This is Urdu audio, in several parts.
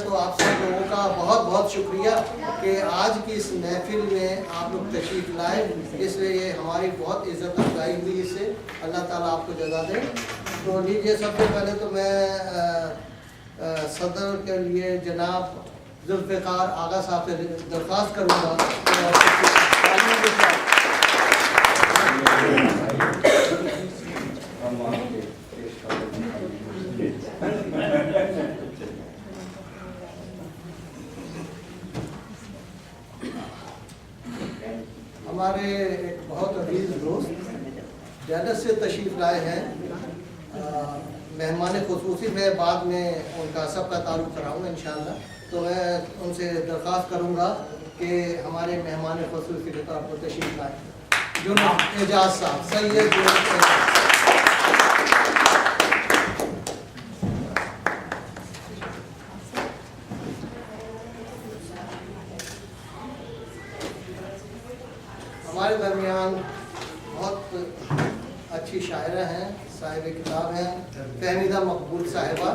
تو آپ سب لوگوں کا بہت بہت شکریہ کہ آج کی اس محفل میں آپ لوگ تشریف لائے، اس لیے یہ ہماری بہت عزت افزائی ہوئی، اس سے اللہ تعالیٰ آپ کو جزا دے۔ تو لیجیے سب سے پہلے تو میں صدر کے لیے جناب ذوالفقار آغا صاحب سے درخواست کروں گا ہمارے ایک بہت عزیز دوست ڈیلس سے تشریف لائے ہیں، مہمان خصوصی میں بعد میں ان کا سب کا تعارف کراؤں گا انشاءاللہ۔ تو میں ان سے درخواست کروں گا کہ ہمارے مہمان خصوصی کے طور پر تشریف لائیں، جنید اعجاز صاحب، سید جنید اعجاز۔ ہمارے درمیان بہت اچھی شاعرہ ہیں، صاحب کتاب ہیں، فہمیدہ مقبول صاحبہ۔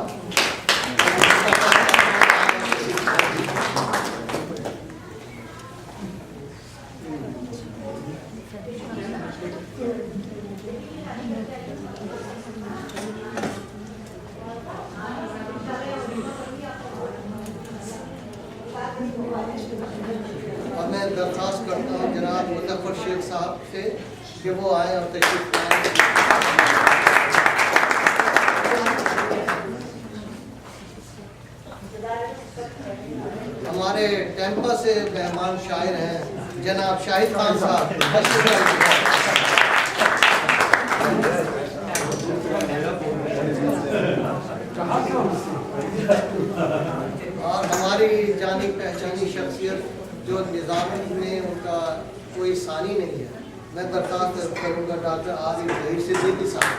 اور میں درخواست کرتا ہوں جناب مظفر شیخ صاحب سے کہ وہ آئیں اور تشریف لائیں۔ ہمارے ٹیمپا سے مہمان شاعر ہیں جناب شاہد خان صاحب، اور ہماری جانی پہچانی شخصیت جو نظام میں ان کا کوئی ثانی نہیں ہے، میں درخواست کروں گا ڈاکٹر عارف ظہیر صدیقی صاحب۔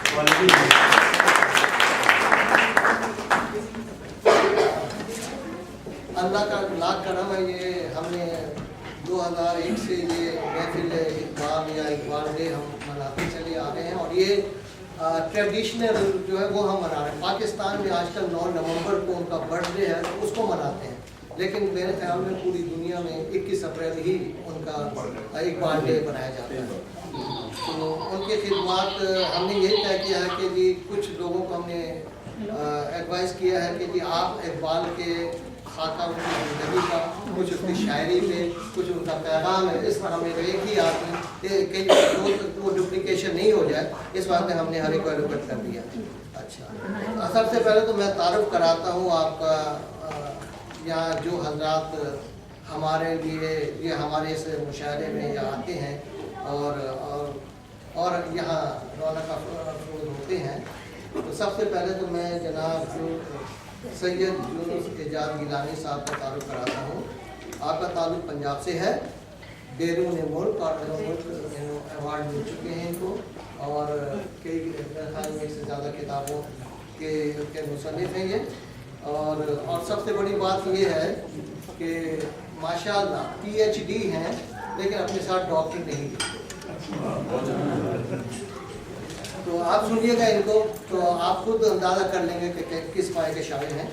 اللہ کا لاکھ کرم ہے، یہ ہم نے 2001 سے یہ محفل اقبال یا اقبال ڈے ہم مناتے چلے آ رہے ہیں، اور یہ ٹریڈیشنل جو ہے وہ ہم منا رہے ہیں۔ پاکستان میں آج کل 9 نومبر کو ان کا برتھ ڈے ہے، اس کو مناتے ہیں، لیکن میرے خیال میں پوری دنیا میں 21 اپریل ہی ان کا اقبال ڈے منایا جاتا ہے۔ تو ان کی خدمات ہم نے یہ طے کیا ہے کہ جی کچھ لوگوں کو ہم نے ایڈوائز کیا ہے کہ جی آپ اقبال کے خاکہ ان کی زندگی کا، کچھ اس کی شاعری پہ، کچھ ان کا پیغام ہے، اس پر ہمیں ایک ہی آدمی کہ وہ ڈپلیکیشن نہیں ہو جائے، اس بات میں ہم نے ہر ایک کو ایلوکیٹ کر دیا۔ اچھا، سب سے پہلے تو میں تعارف کراتا ہوں آپ کا، یہاں جو حضرات ہمارے لیے یہ ہمارے اس مشاعرے میں یہاں آتے ہیں اور یہاں رونق افروز ہوتے ہیں، تو سب سے پہلے تو میں جناب سید جنید اعجاز گیلانی صاحب کا تعارف کراتا ہوں۔ آپ کا تعلق پنجاب سے ہے، بیرون ملک اور ایوارڈ مل چکے ہیں ان کو، اور کئی خیال میں 1 سے زیادہ کتابوں کے مصنف ہیں یہ، اور سب سے بڑی بات یہ ہے کہ ماشاءاللہ PhD ہیں لیکن اپنے ساتھ ڈاکٹر نہیں لکھتے۔ تو آپ سنیے گا ان کو تو آپ خود اندازہ کر لیں گے کہ کس پائے کے شاعر ہیں۔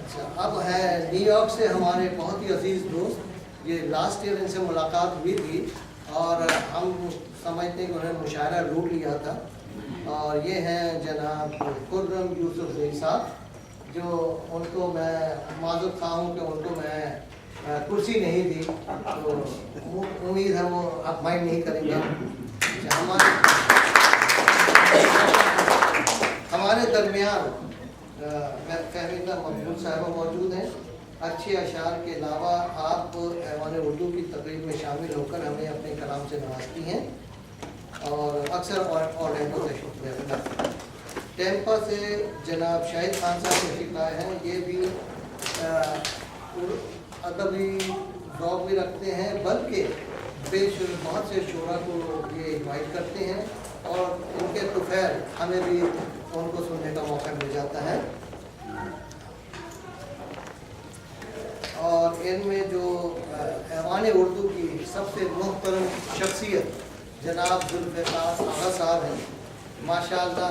اچھا، اب ہے نیو یارک سے ہمارے بہت ہی عزیز دوست، یہ لاسٹ ایئر ان سے ملاقات ہوئی تھی اور ہم سمجھتے ہیں کہ انہوں نے مشاعرہ لوٹ لیا تھا، اور یہ ہیں جناب خرم یوسف زئی صاحب، جو ان کو میں معذرت خواہ ہوں کہ ان کو میں کرسی نہیں دی، تو امید ہے وہ آپ مائنڈ نہیں کریں گے۔ ہمارے درمیان فہمیدہ مقبول صاحبہ موجود ہیں، اچھے اشعار کے علاوہ آپ ایوان اردو کی تقریب میں شامل ہو کر ہمیں اپنے کلام سے نوازتی ہیں، اور اکثر اورلینڈو تشریف لاتے ہیں۔ ٹیمپا سے جناب شاہد خان صاحب تشریف لائے ہیں، یہ بھی ادبی ذوق بھی رکھتے ہیں، بلکہ بہت سے شعراء کو یہ انوائٹ کرتے ہیں، اور ان کے طفیل ہمیں بھی ان کو سننے کا موقع مل جاتا ہے۔ اور ان میں جو ایوان اردو کی سب سے محترم شخصیت جناب ذوالفقار آغا صاحب ہیں، ماشاءاللہ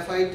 FIT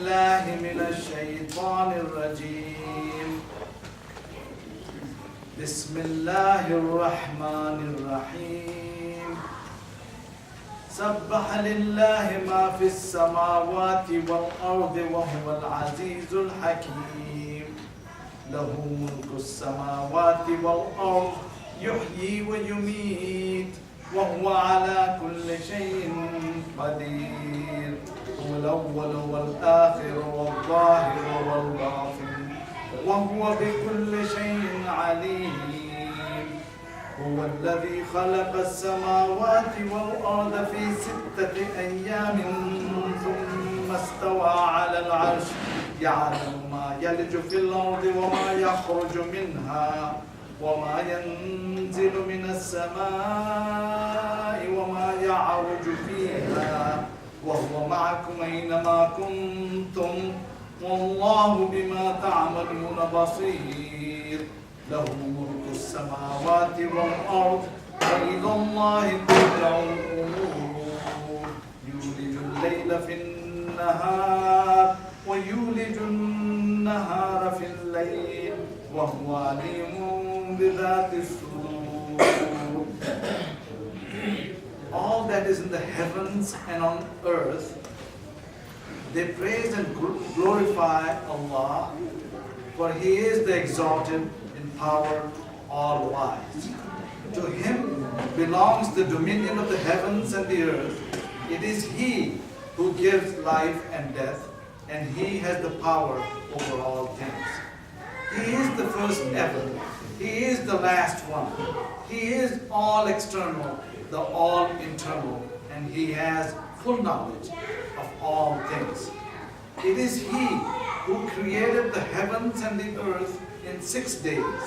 بالله من الشيطان الرجيم. بسم الله الرحمن الرحيم. سبح لله ما في السماوات والأرض وهو العزيز الحكيم. له ملك السماوات والأرض يحيي ويميت وهو على كل شيء قدير. هو الأول والآخر والظاهر والباطن وهو بكل شيء عليم. هو الذي خلق السماوات والأرض في 6 أيام ثم استوى على العرش يعلم ما يلج في الأرض وما يخرج منها وما ينزل من السماء وما يعرج فيها وهو معكم أينما كنتم والله بما تعملون بصير. له ملك السماوات والأرض وإلى الله ترجع الأمور. يولج الليل في النهار ويولج النهار في الليل وهو عليم بذات الصدور. All that is in the heavens and on earth, they praise and glorify Allah, for He is the exalted in power, all wise. To Him belongs the dominion of the heavens and the earth. It is He who gives life and death, and He has the power over all things. He is the first ever. He is the last one. He is all external, the all internal, and He has full knowledge of all things. It is He who created the heavens and the earth in 6 days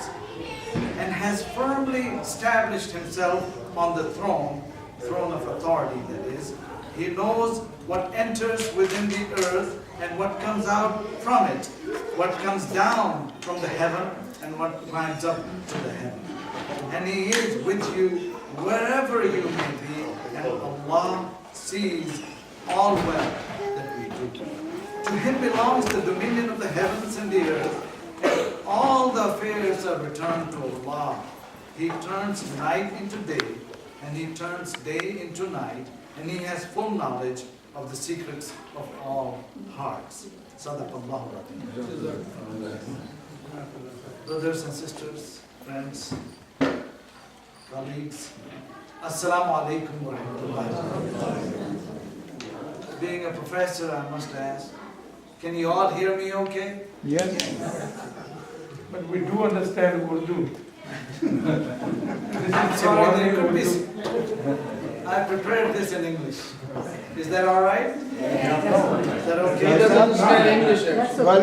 and has firmly established Himself on the throne of authority, that is. He knows what enters within the earth and what comes out from it, what comes down from the heaven and what climbs up to the heaven. And He is with you wherever you may be, and Allah sees all well that we do. To Him belongs the dominion of the heavens and the earth, and all the affairs are returned to Allah. He turns night into day, and He turns day into night, and He has full knowledge of the secrets of all hearts. Sadaqallahu al-Azim. Brothers and sisters, friends, colleagues, Assalamu alaikum wa rahmatullahi. Being a professor, I must ask, can you all hear me okay? Yes. But we do understand Urdu. I'm sorry, there could be. I prepared this in English. Is that all right? Is that okay? He doesn't understand English. Well,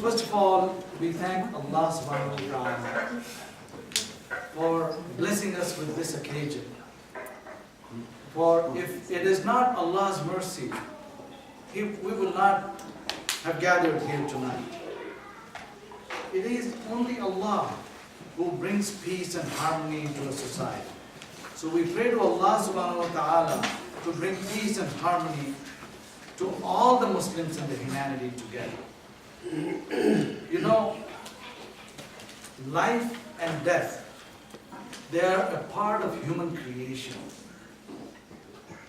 First of all, we thank Allah subhanahu wa ta'ala for blessing us with this occasion. For if it is not Allah's mercy, we will not have gathered here tonight. It is only Allah who brings peace and harmony into a society. So we pray to Allah subhanahu wa ta'ala to bring peace and harmony to all the Muslims and the humanity together. You know, life and death, they are a part of human creation.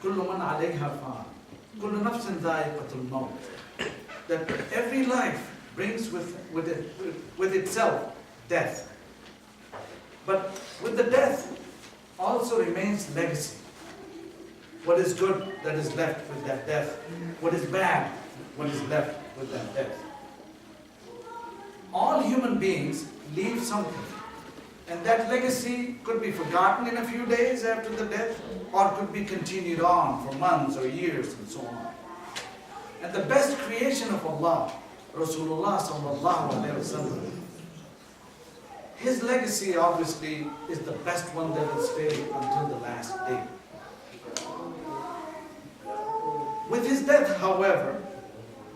كل من عليها فان كل نفس ذائقة الموت. That every life brings with itself death. But with the death also remains legacy. What is good that is left with that death? What is bad, what is left with that death? All human beings leave something. And that legacy could be forgotten in a few days after the death, or could be continued on for months or years and so on. And the best creation of Allah, Rasulullah sallallahu alaihi wasallam, his legacy obviously is the best one that will stay until the last day. With his death, however,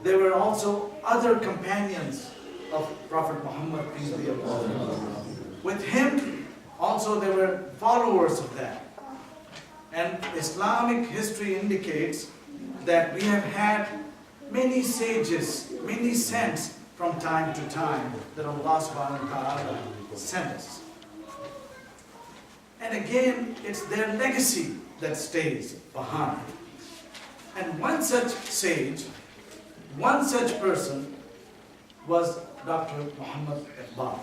there were also other companions of Prophet Muhammad, peace be upon him. With him, also there were followers of that. And Islamic history indicates that we have had many sages, many saints from time to time that Allah subhanahu wa ta'ala sent us. And again, it's their legacy that stays behind. And one such sage, one such person was Dr. Muhammad Iqbal,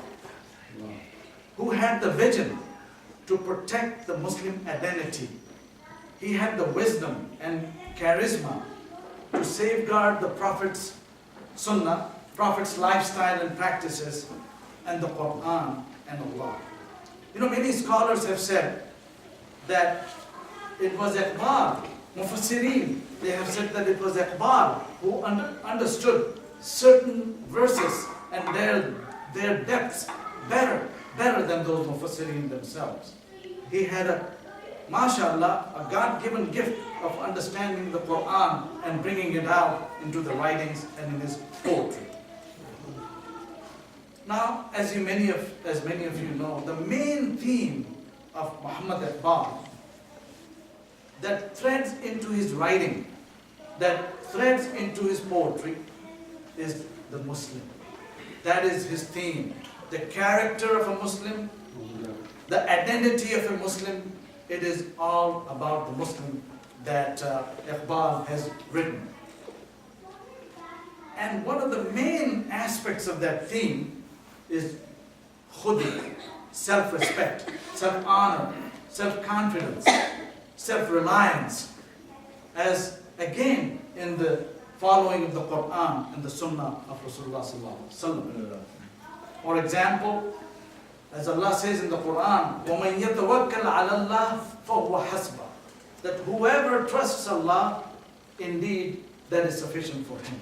who had the vision to protect the Muslim identity. He had the wisdom and charisma to safeguard the Prophet's Sunnah, Prophet's lifestyle and practices, and the Quran and Allah. You know, many scholars have said that it was Iqbal, Mufassirin, they have said that it was Iqbal who understood certain verses and their depths better than those Mufassirin themselves. He had a, mashallah, a God-given gift of understanding the Quran and bringing it out into the writings and in his poetry. Now, as many of you know, the main theme of Muhammad Iqbal that threads into his writing, that threads into his poetry, is the Muslim. That is his theme. The character of a Muslim, the identity of a Muslim, it is all about the Muslim that Iqbal has written. And one of the main aspects of that theme is khudi, self-respect, self-honor, self-confidence, self-reliance, as again in the following of the Quran and the Sunnah of Rasulullah sallallahu alaihi wasallam. For example, as Allah says in the Quran, وَمَنْ يَتَوَكَّلْ عَلَى اللَّهِ فَهُوَ حَسْبَهُ, that whoever trusts Allah, indeed that is sufficient for him.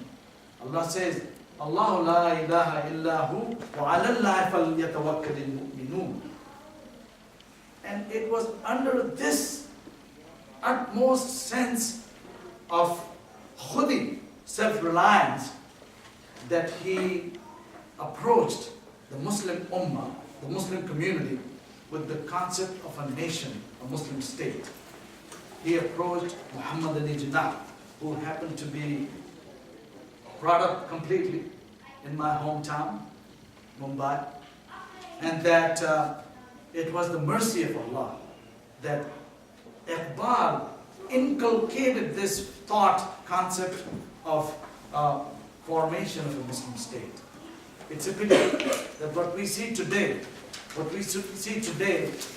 Allah says, Allah la ilaha illahu wa ala Allahi falyatawakkalil mu'minun. And it was under this utmost sense of khudi, self-reliance, that he approached the Muslim ummah, the Muslim community, with the concept of a nation, a Muslim state. He approached Muhammad Ali Jinnah, who happened to be brought up completely in my hometown, Mumbai, and that it was the mercy of Allah that Iqbal inculcated this thought concept of formation of a Muslim state. It's a pity that what we see today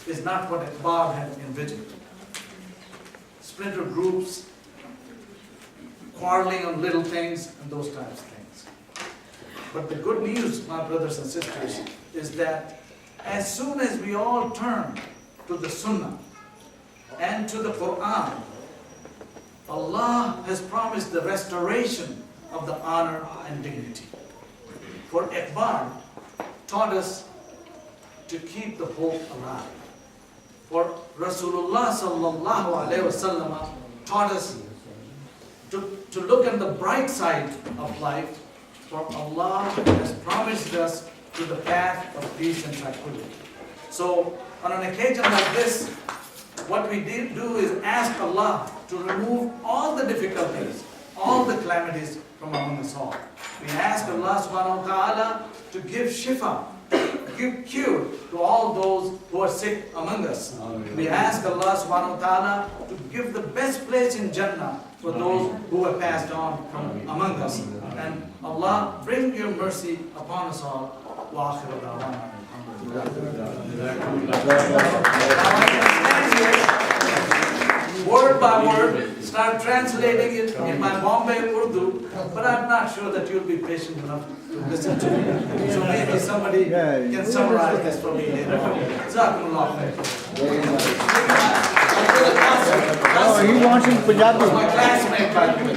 is not what Iqbal had envisioned. Splinter groups, quarreling on little things, and those types of things. But the good news, my brothers and sisters, is that as soon as we all turn to the Sunnah and to the Quran, Allah has promised the restoration of the honor and dignity. For Iqbal taught us to keep the hope alive. For Rasulullah sallallahu alaihi wasallam taught us to look at the bright side of life, for Allah has promised us to the path of peace and tranquility. So on an occasion like this, what we do is ask Allah to remove all the difficulties, all the calamities from among us all. We ask Allah subhanahu wa ta'ala to give shifa, give cure to all those who are sick among us. We ask Allah subhanahu wa ta'ala to give the best place in Jannah for those who have passed on from among us. And Allah, bring your mercy upon us all. Wa akhiru da'wana. Word by word, start translating it in my Bombay Urdu, but I'm not sure that you'll be patient enough to listen to me. So maybe somebody can summarize this for me later on. Jazakumullah khair. Oh, he wants in Punjabi. My classmate, by the way.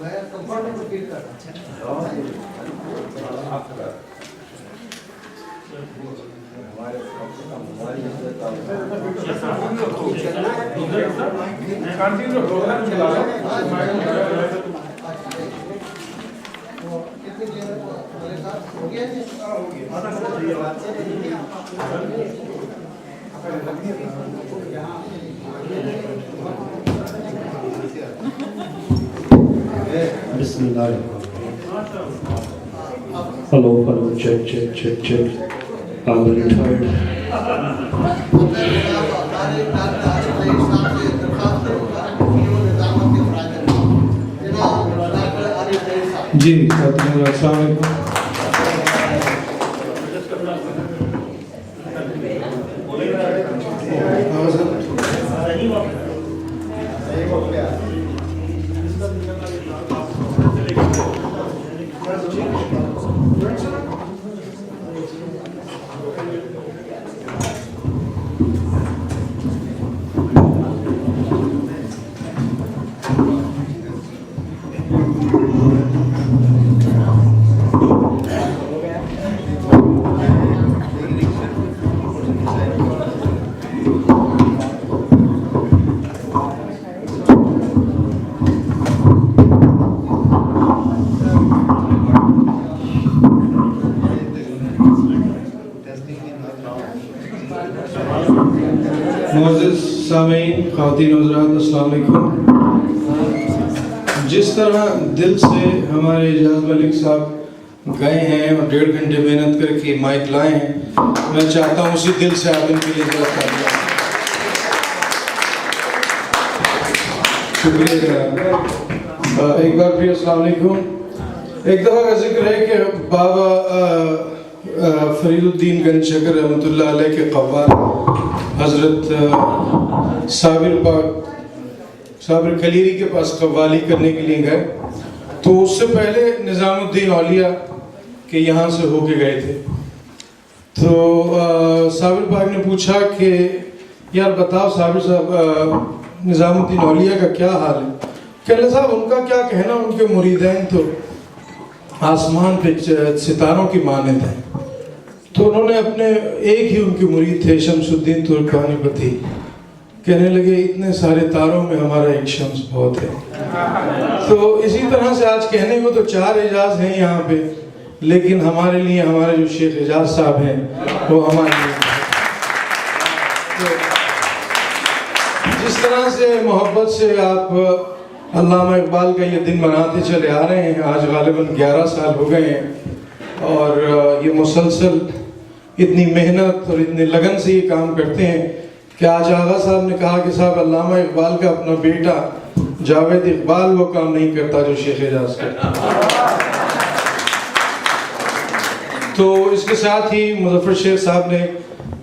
میں کمفرٹیبل فیل کر رہا کتنی دیر والے صاحب ہو گیا بسم اللہ hello check check check check I'm very tired. جی السلام علیکم. معزز سامعین، خواتین و حضرات، السلام علیکم. جس طرح دل سے ہمارے اعجاز ملک صاحب گئے ہیں اور 1.5 گھنٹے محنت کر کے مائک لائے ہیں، میں چاہتا ہوں اسی دل سے آپ ان کے لیے اجازت کریں. شکریہ جناب. ایک بار پھر السلام علیکم. ایک دفعہ کا ذکر ہے کہ بابا فرید الدین گنج شکر رحمۃ اللہ علیہ کے قوال حضرت صابر کلیری کے پاس قوالی کرنے کے لیے گئے، تو اس سے پہلے نظام الدین اولیاء کے یہاں سے ہو کے گئے تھے. تو صابر پاک نے پوچھا کہ یار بتاؤ صابر صاحب، نظام الدین اولیاء کا کیا حال ہے؟ کہنے صاحب ان کا کیا کہنا، ان کے مریدین تو آسمان پہ ستاروں کی مانند ہیں. تو انہوں نے اپنے ایک ہی ان کے مرید تھے شمس الدین ترکانی پتی، کہنے لگے اتنے سارے تاروں میں ہمارا ایک شمس بہت ہے. تو اسی طرح سے آج کہنے کو تو 4 اعجاز ہیں یہاں پہ، لیکن ہمارے لیے ہمارے جو شیخ اعجاز صاحب ہیں وہ ہمارے لیے. جس طرح سے محبت سے آپ علامہ اقبال کا یہ دن مناتے چلے آ رہے ہیں، آج غالباً 11 سال ہو گئے ہیں، اور یہ مسلسل اتنی محنت اور اتنے لگن سے یہ کام کرتے ہیں کہ آج آغا صاحب نے کہا کہ صاحب علامہ اقبال کا اپنا بیٹا جاوید اقبال وہ کام نہیں کرتا جو شیخ اعجاز کرتا. تو اس کے ساتھ ہی مظفر شیخ صاحب نے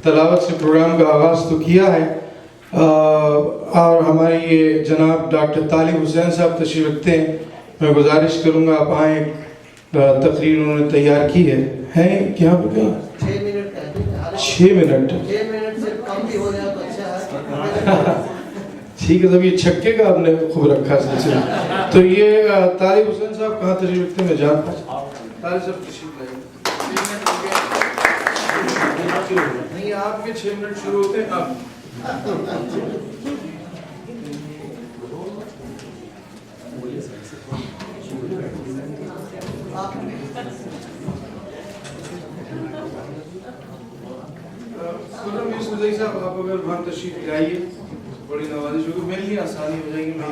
تلاوت سے پروگرام کا آغاز تو کیا ہے، اور ہمارے یہ جناب ڈاکٹر طالب حسین صاحب تشریف رکھتے ہیں. میں گزارش کروں گا آپ آئیں، تقریر انہوں نے تیار کی ہے کیا پہ کہیں 6 منٹ سے کم بھی ہو جائے تو اچھا ہے. ٹھیک ہے. سب یہ چھکے کا آپ نے خوب رکھا سلسلہ. تو یہ طالب حسین صاحب کہاں تشریف رکھتے ہیں میں جانتا ہوں. طالب صاحب تشریف لائیں. نہیں آپ کے 6 منٹ شروع ہوتے ہیں آپ. صاحب آپ اگر وہاں تشریف لائیے بڑی نوازش ہوگی، میرے لیے آسانی ہو جائے گی. میں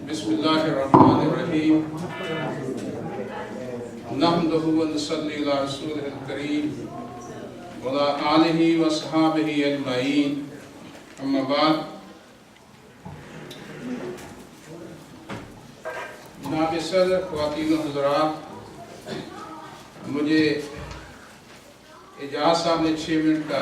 بسم اللہ الرحمن الرحیم. نحمدہ ونصلی علی رسولہ الکریم وعلی آلہ وصحابہ اجمعین. اما بعد، جناب صدر، خواتین و حضرات، مجھے اعجاز صاحب نے 6 منٹ کا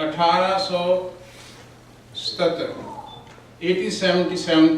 1877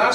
10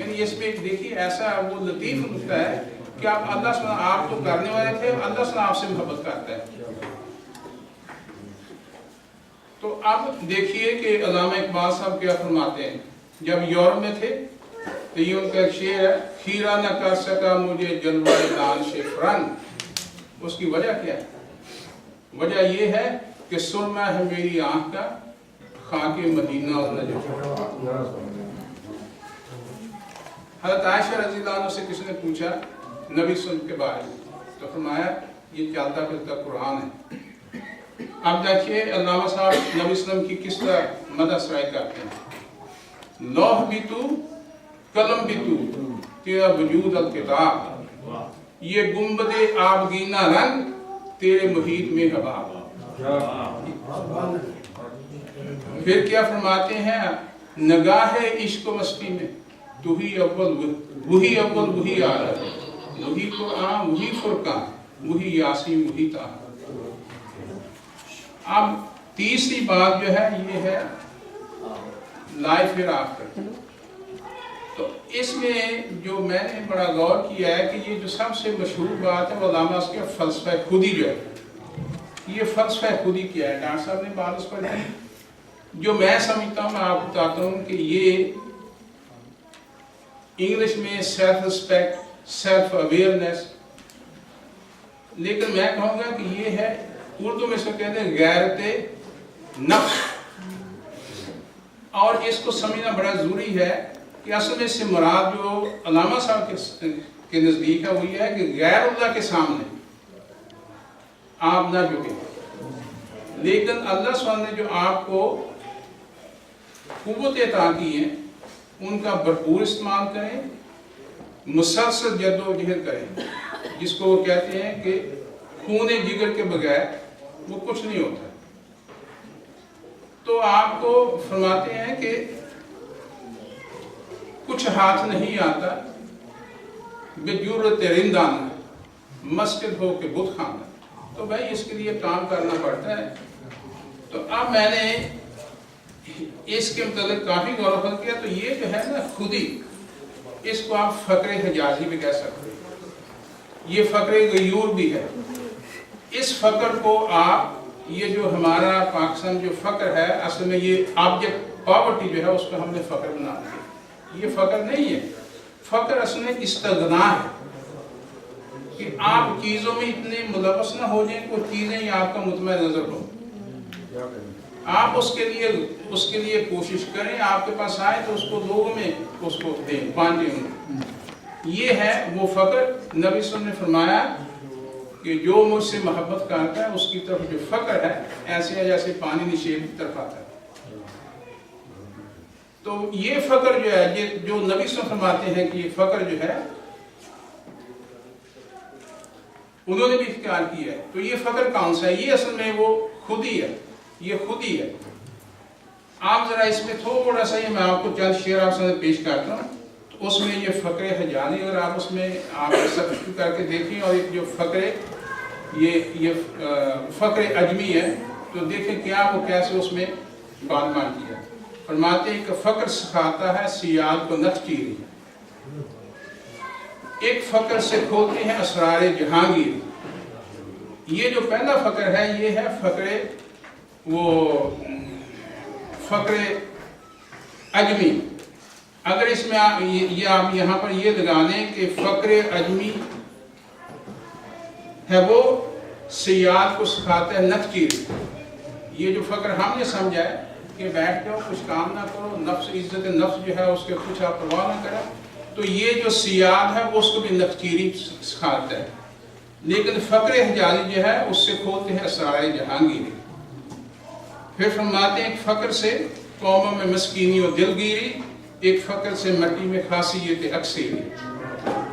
یعنی اس میں دیکھیے ایسا وہ لطیف نکتہ ہے کہ آپ اللہ سبحانہ آپ تو کرنے والے تھے، اللہ سبحانہ آپ سے محبت کرتا ہے. تو اب دیکھیے کہ علامہ اقبال صاحب کیا فرماتے ہیں. جب یورپ میں تھے تو یہ ان کا ایک شعر ہے، خیرہ نہ کر سکا مجھے جلوہ دانش فرنگ. اس کی وجہ کیا ہے؟ وجہ یہ ہے کہ سرما ہے میری آنکھ کا، خاک مدینہ اور نجف. حضرت عائشہ رضی اللہ عنہ سے کسی نے پوچھا نبی صلی اللہ علیہ وسلم کے بارے میں، تو فرمایا یہ چلتا پھرتا قرآن ہے. اب دیکھیے علامہ صاحب نبی صلی اللہ علیہ وسلم کی کس طرح مدح سرائی کرتے ہیں. لوح بھی تو، قلم بھی تو، تیرا وجود الکتاب، یہ گنبد آبگینہ رنگ تیرے محیط میں حباب. پھر کیا فرماتے ہیں، نگاہ عشق و مستی میں تو ہی اول وہی اول وہی آخر، وہی قرآن وہی فرقان وہی یاسین وہی طه. اب تیسری بات جو ہے یہ ہے لائف ہیئر آفٹر. تو اس میں جو میں نے بڑا غور کیا ہے کہ یہ جو سب سے مشہور بات ہے وہ علامہ اس کے فلسفہ خودی جو ہے. یہ فلسفہ خودی کیا ہے؟ ڈاکٹر صاحب نے بات اس پر کی. جو میں سمجھتا ہوں میں آپ کو بتاتا ہوں کہ یہ انگلش میں سیلف رسپیکٹ، سیلف اویئرنیس، لیکن میں کہوں گا کہ یہ ہے اردو میں اس کو کہتے ہیں غیرت نفس. اور اس کو سمجھنا بڑا ضروری ہے کہ اصل میں اس سے مراد جو علامہ صاحب کے نزدیک ہے وہ یہ ہے کہ غیر اللہ کے سامنے آپ نہ جھکیں، لیکن اللہ سبحانہ نے جو آپ کو قوت عطا کی ہیں ان کا بھرپور استعمال کریں، مسلسل جد و جہد کریں، جس کو وہ کہتے ہیں کہ خون جگر کے بغیر وہ کچھ نہیں ہوتا. تو آپ کو فرماتے ہیں کہ کچھ ہاتھ نہیں آتا بجرت رندانہ، مسجد ہو کہ بت خانہ. تو بھائی اس کے لیے کام کرنا پڑتا ہے. تو اب میں نے اس کے متعلق کافی غور و فکر کیا. تو یہ جو ہے نا خودی، اس کو آپ فقر حجازی بھی کہہ سکتے ہیں، یہ فقر غیور بھی ہے. اس فقر کو آپ یہ جو ہمارا پاکستان جو فقر ہے اصل میں یہ آبجیکٹ پاورٹی جو ہے اس کو ہم نے فقر بنا دیا. یہ فقر نہیں ہے. فقر اصل میں استغنا ہے کہ آپ چیزوں میں اتنے ملوث نہ ہو جائیں کوئی چیزیں ہی آپ کا مطمع نظر ہو. آپ اس کے لیے کوشش کریں، آپ کے پاس آئے تو اس کو لوگوں میں اس کو دیں، بانٹیں. یہ ہے وہ فقر. نبی صلی اللہ علیہ وسلم نے فرمایا کہ جو مجھ سے محبت کرتا ہے اس کی طرف جو فقر ہے ایسے ہے جیسے پانی نشیب کی طرف آتا ہے. تو یہ فقر جو ہے یہ جو نبی صلی اللہ علیہ وسلم فرماتے ہیں کہ یہ فقر جو ہے انہوں نے بھی اختیار کیا ہے. تو یہ فقر کون سا ہے؟ یہ اصل میں وہ خودی ہے. یہ خودی ہے. آپ ذرا اس میں تھوڑا سا میں آپ کو چند شعر آپ سے پیش کرتا ہوں. تو اس میں یہ فقر حجازی اگر آپ اس میں آپ سب کر کے دیکھیں اور ایک جو فقر یہ فقر عجمی ہے تو دیکھیں کیا وہ کیسے اس میں بات کیا. فرماتے ہیں کہ فقر سکھاتا ہے سیال کو نت چیری، ایک فقر سے کھولتے ہیں اسرار جہانگیر. یہ جو پہلا فقر ہے یہ ہے فقر عجمی. اگر اس میں آپ یہاں پر یہ لگا لیں کہ فقر عجمی ہے وہ سیال کو سکھاتا ہے نت چیری. یہ جو فقر ہم نے سمجھا ہے کہ بیٹھ جاؤ کچھ کام نہ کرو، نفس عزت نفس جو ہے اس کے کچھ آپ پرواہ نہ کریں، تو یہ جو سیاد ہے وہ اس کو بھی نخچیری سکھاتا ہے. لیکن فقر حجازی جو ہے اس سے کھولتے ہیں اسرار جہانگیری. پھر فرماتے ہیں ایک فقر سے قوموں میں مسکینی و دلگیری، ایک فقر سے مٹی میں خاصیت اکثیری.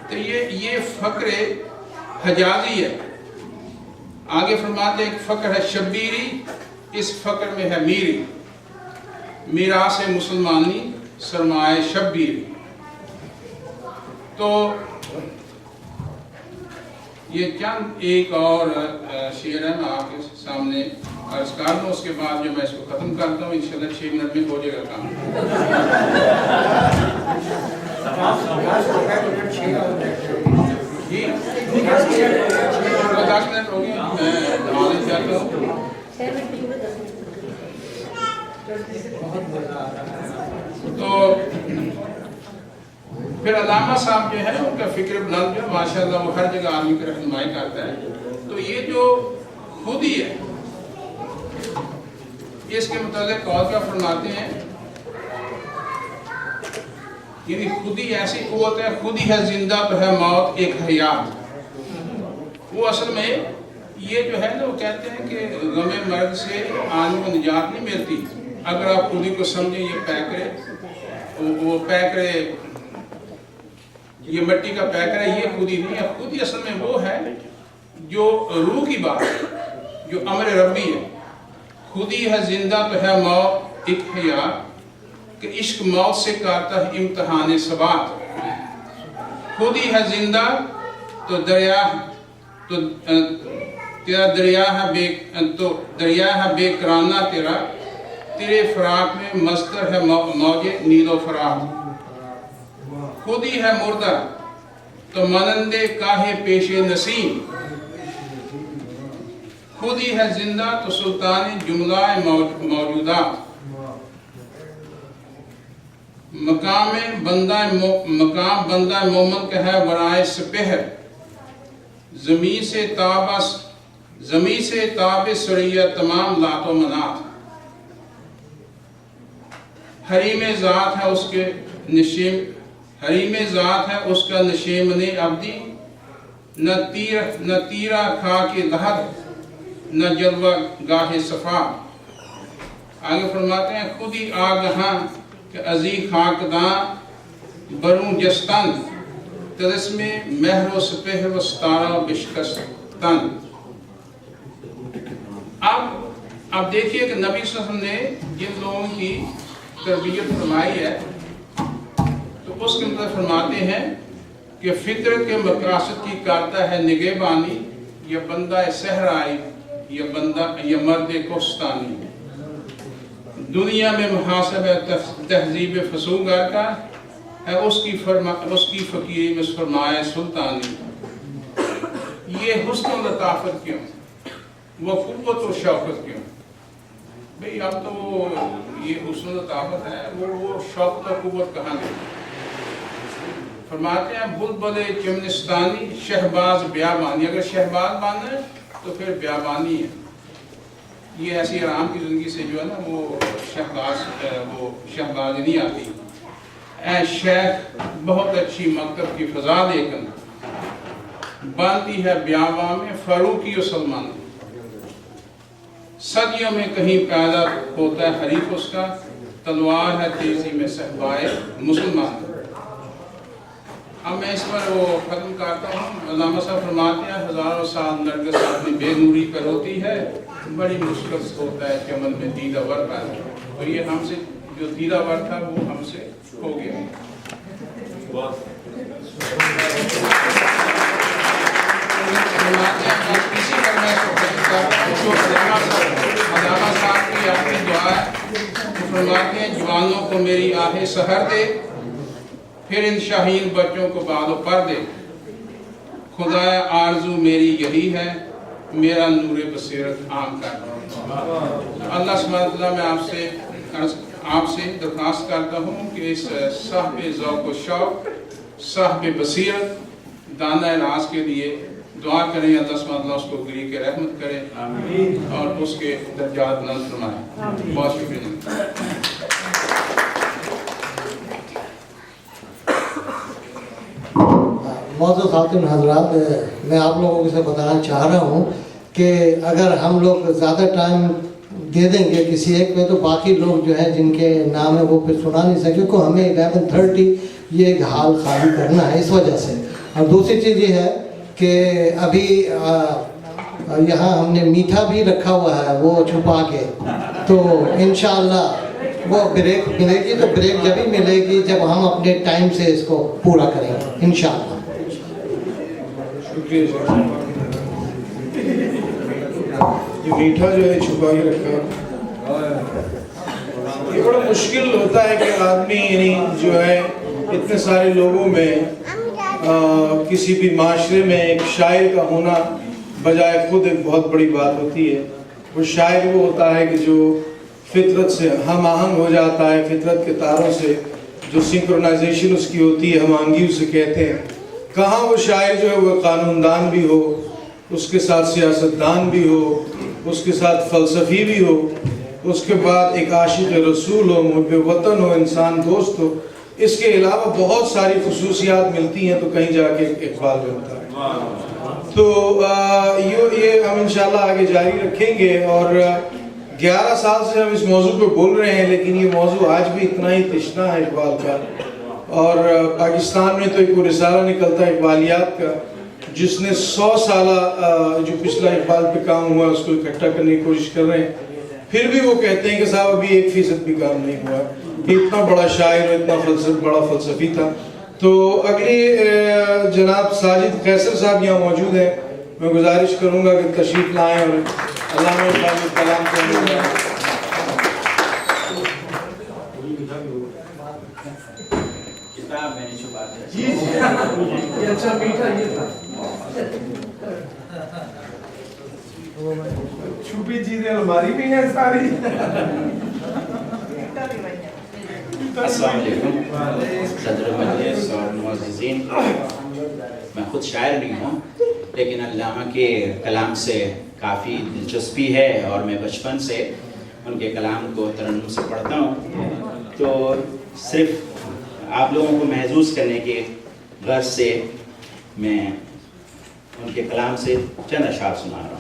تو یہ فقر حجازی ہے. آگے فرماتے ہیں ایک فقر ہے شبیری، اس فقر میں ہے میری، میراث مسلمانی سرمایہ شبیری. تو یہ چند ایک اور شعر ہے میں آپ کے سامنے عرض کر دوں، اس کے بعد جو میں اس کو ختم کرتا ہوں. انشاءاللہ 6 منٹ میں ہو جائے گا کام. جی 10 منٹ ہو گیا، میں نماز چاہتا ہوں. تو پھر علامہ صاحب جو ہے ان کا فکر بلند جو ہے ماشاء اللہ وہ ہر جگہ آدمی کی رہنمائی کرتا ہے. تو یہ جو خودی ہے اس کے متعلق اور کیا فرماتے ہیں، یعنی خودی ایسی قوت ہے، خودی ہے زندہ تو ہے موت ایک حیات. وہ اصل میں یہ جو ہے نا وہ کہتے ہیں کہ غم مرگ سے آدمی کو نجات نہیں ملتی اگر آپ خودی کو سمجھیں یہ پیکرے، وہ پیکرے، یہ مٹی کا پیکر ہے، یہ خودی نہیں ہے. خودی اصل میں وہ ہے جو روح کی بات ہے، جو امر ربی ہے. خودی ہے زندہ تو ہے موت ایک حیات، کہ عشق موت سے کرتا ہے امتحان ثبات. خودی ہے زندہ تو دریا، تو تیرا دریا ہے بے کرانہ تیرا، تیرے فراق میں مستر ہے موج نیل و فرات. خودی ہے مردہ تو مانندے کاہے پیش نسیم، خودی ہے زندہ تو سلطان جملہ موجودات. مقام بندہ مومن کا ہے ورائے سپہر، زمین سے تاب سریہ تمام لات و منات. حریم ذات ہے اس کا نشیمن عبدی، نہ تیرا کھا کے لحد نہ جلوہ گاہ صفا. آگے فرماتے ہیں خودی آگہاں کہ ازی خاکداں بروں جستن، ترس میں مہر و سپہر و ستارہ بشکستن. اب دیکھیے کہ نبی صلی اللہ علیہ وسلم نے جن لوگوں کی تربیت فرمائی ہے تو اس کے مطلب فرماتے ہیں کہ فطرت کے مقاصد کی کرتا ہے نگہبانی، یا بندہ صحرائی یا مرد کوستانی. دنیا میں محاسب تہذیب فسوگر کا ہے اس کی فقیری میں فرمائے سلطانی. یہ حسن و لطافت کیوں، وہ قوت و شوقت کیوں؟ بھئی اب تو یہ حسن و لطافت ہے، وہ شوقت و قوت کہاں گئی؟ فرماتے ہیں بلبل چمنستانی شہباز بیابانی. اگر شہباز بانا ہے تو پھر بیابانی ہے. یہ ایسی آرام کی زندگی سے جو ہے نا وہ شہباز نہیں آتی. اے شیخ بہت اچھی مکتب کی فضا لیکن بانتی ہے بیاباں میں فاروقی و سلمان. صدیوں میں کہیں پیدا ہوتا ہے حریف اس کا، تلوار ہے تیزی میں صحبائے مسلمان. اب میں اس پر وہ ختم کرتا ہوں. علامہ صاحب فرماتے ہیں ہزاروں سال نرگس اپنی بے نوری پر ہوتی ہے، بڑی مشکل سے ہوتا ہے چمن میں دیدہ ور پیدا. تو یہ ہم سے جو دیدہ ور تھا وہ ہم سے ہو گیا. کسی پر میں علامہ صاحب کی اپنی دعا ہے. فرماتے ہیں جوانوں کو میری آہ سحر دے، پھر ان شاہین بچوں کو بال و پر دے. خدایا آرزو میری یہی ہے، میرا نور بصیرت عام کر. اللہ سبحانہ وتعالیٰ میں آپ سے درخواست کرتا ہوں کہ اس صاحب ذوق و شوق، صاحب بصیرت، دانہ راز کے لیے دعا کریں. اللہ سبحانہ وتعالیٰ اس کو گری کے رحمت کرے اور اس کے درجات بلند فرمائے. بہت شکریہ. معزز خاتون حضرات، میں آپ لوگوں سے بتانا چاہ رہا ہوں کہ اگر ہم لوگ زیادہ ٹائم دے دیں گے کسی ایک پہ تو باقی لوگ جو ہیں جن کے نام ہے وہ پھر سنا نہیں سکے. کیونکہ ہمیں 11:30 یہ ایک حال خالی کرنا ہے اس وجہ سے. اور دوسری چیز یہ ہے کہ ابھی یہاں ہم نے میٹھا بھی رکھا ہوا ہے وہ چھپا کے، تو انشاءاللہ وہ بریک ملے گی. تو بریک جب ہی ملے گی جب ہم اپنے ٹائم سے اس کو پورا کریں گے انشاءاللہ. یہ میٹھا جو ہے چھپا کے رکھا، یہ بڑا مشکل ہوتا ہے کہ آدمی یعنی جو ہے اتنے سارے لوگوں میں کسی بھی معاشرے میں ایک شاعر کا ہونا بجائے خود ایک بہت بڑی بات ہوتی ہے. وہ شاعر وہ ہوتا ہے کہ جو فطرت سے ہم آہنگ ہو جاتا ہے, فطرت کے تاروں سے جو سنکرونائزیشن اس کی ہوتی ہے, ہم آہنگی اسے کہتے ہیں. کہاں وہ شاعر جو ہے وہ قانون دان بھی ہو, اس کے ساتھ سیاست دان بھی ہو, اس کے ساتھ فلسفی بھی ہو, اس کے بعد ایک عاشق رسول ہو, محب وطن ہو, انسان دوست ہو. اس کے علاوہ بہت ساری خصوصیات ملتی ہیں تو کہیں جا کے اقبال بنتا ہے. تو یہ ہم انشاءاللہ آگے جاری رکھیں گے. اور 11 سال سے ہم اس موضوع پہ بول رہے ہیں, لیکن یہ موضوع آج بھی اتنا ہی تشنا ہے اقبال کا. اور پاکستان میں تو ایک رسالہ نکلتا ہے اقبالیات کا, جس نے 100 سالہ جو پچھلا اقبال پہ کام ہوا اس کو اکٹھا کرنے کی کوشش کر رہے ہیں. پھر بھی وہ کہتے ہیں کہ صاحب ابھی 1% بھی کام نہیں ہوا. اتنا بڑا شاعر اور اتنا بڑا فلسفی تھا. تو اگلی جناب ساجد قیصر صاحب یہاں موجود ہیں. میں گزارش کروں گا کہ تشریف لائیں اور علامہ اقبال کے کلام کریں. چھپی چیزیں ہماری بھی ہیں ساری. السلام علیکم صدر مجلس اور معززین. میں خود شاعر نہیں ہوں, لیکن علامہ کے کلام سے کافی دلچسپی ہے اور میں بچپن سے ان کے کلام کو ترنم سے پڑھتا ہوں. تو صرف آپ لوگوں کو محظوظ کرنے کے غرض سے میں ان کے کلام سے چند اشعار سنا رہا ہوں.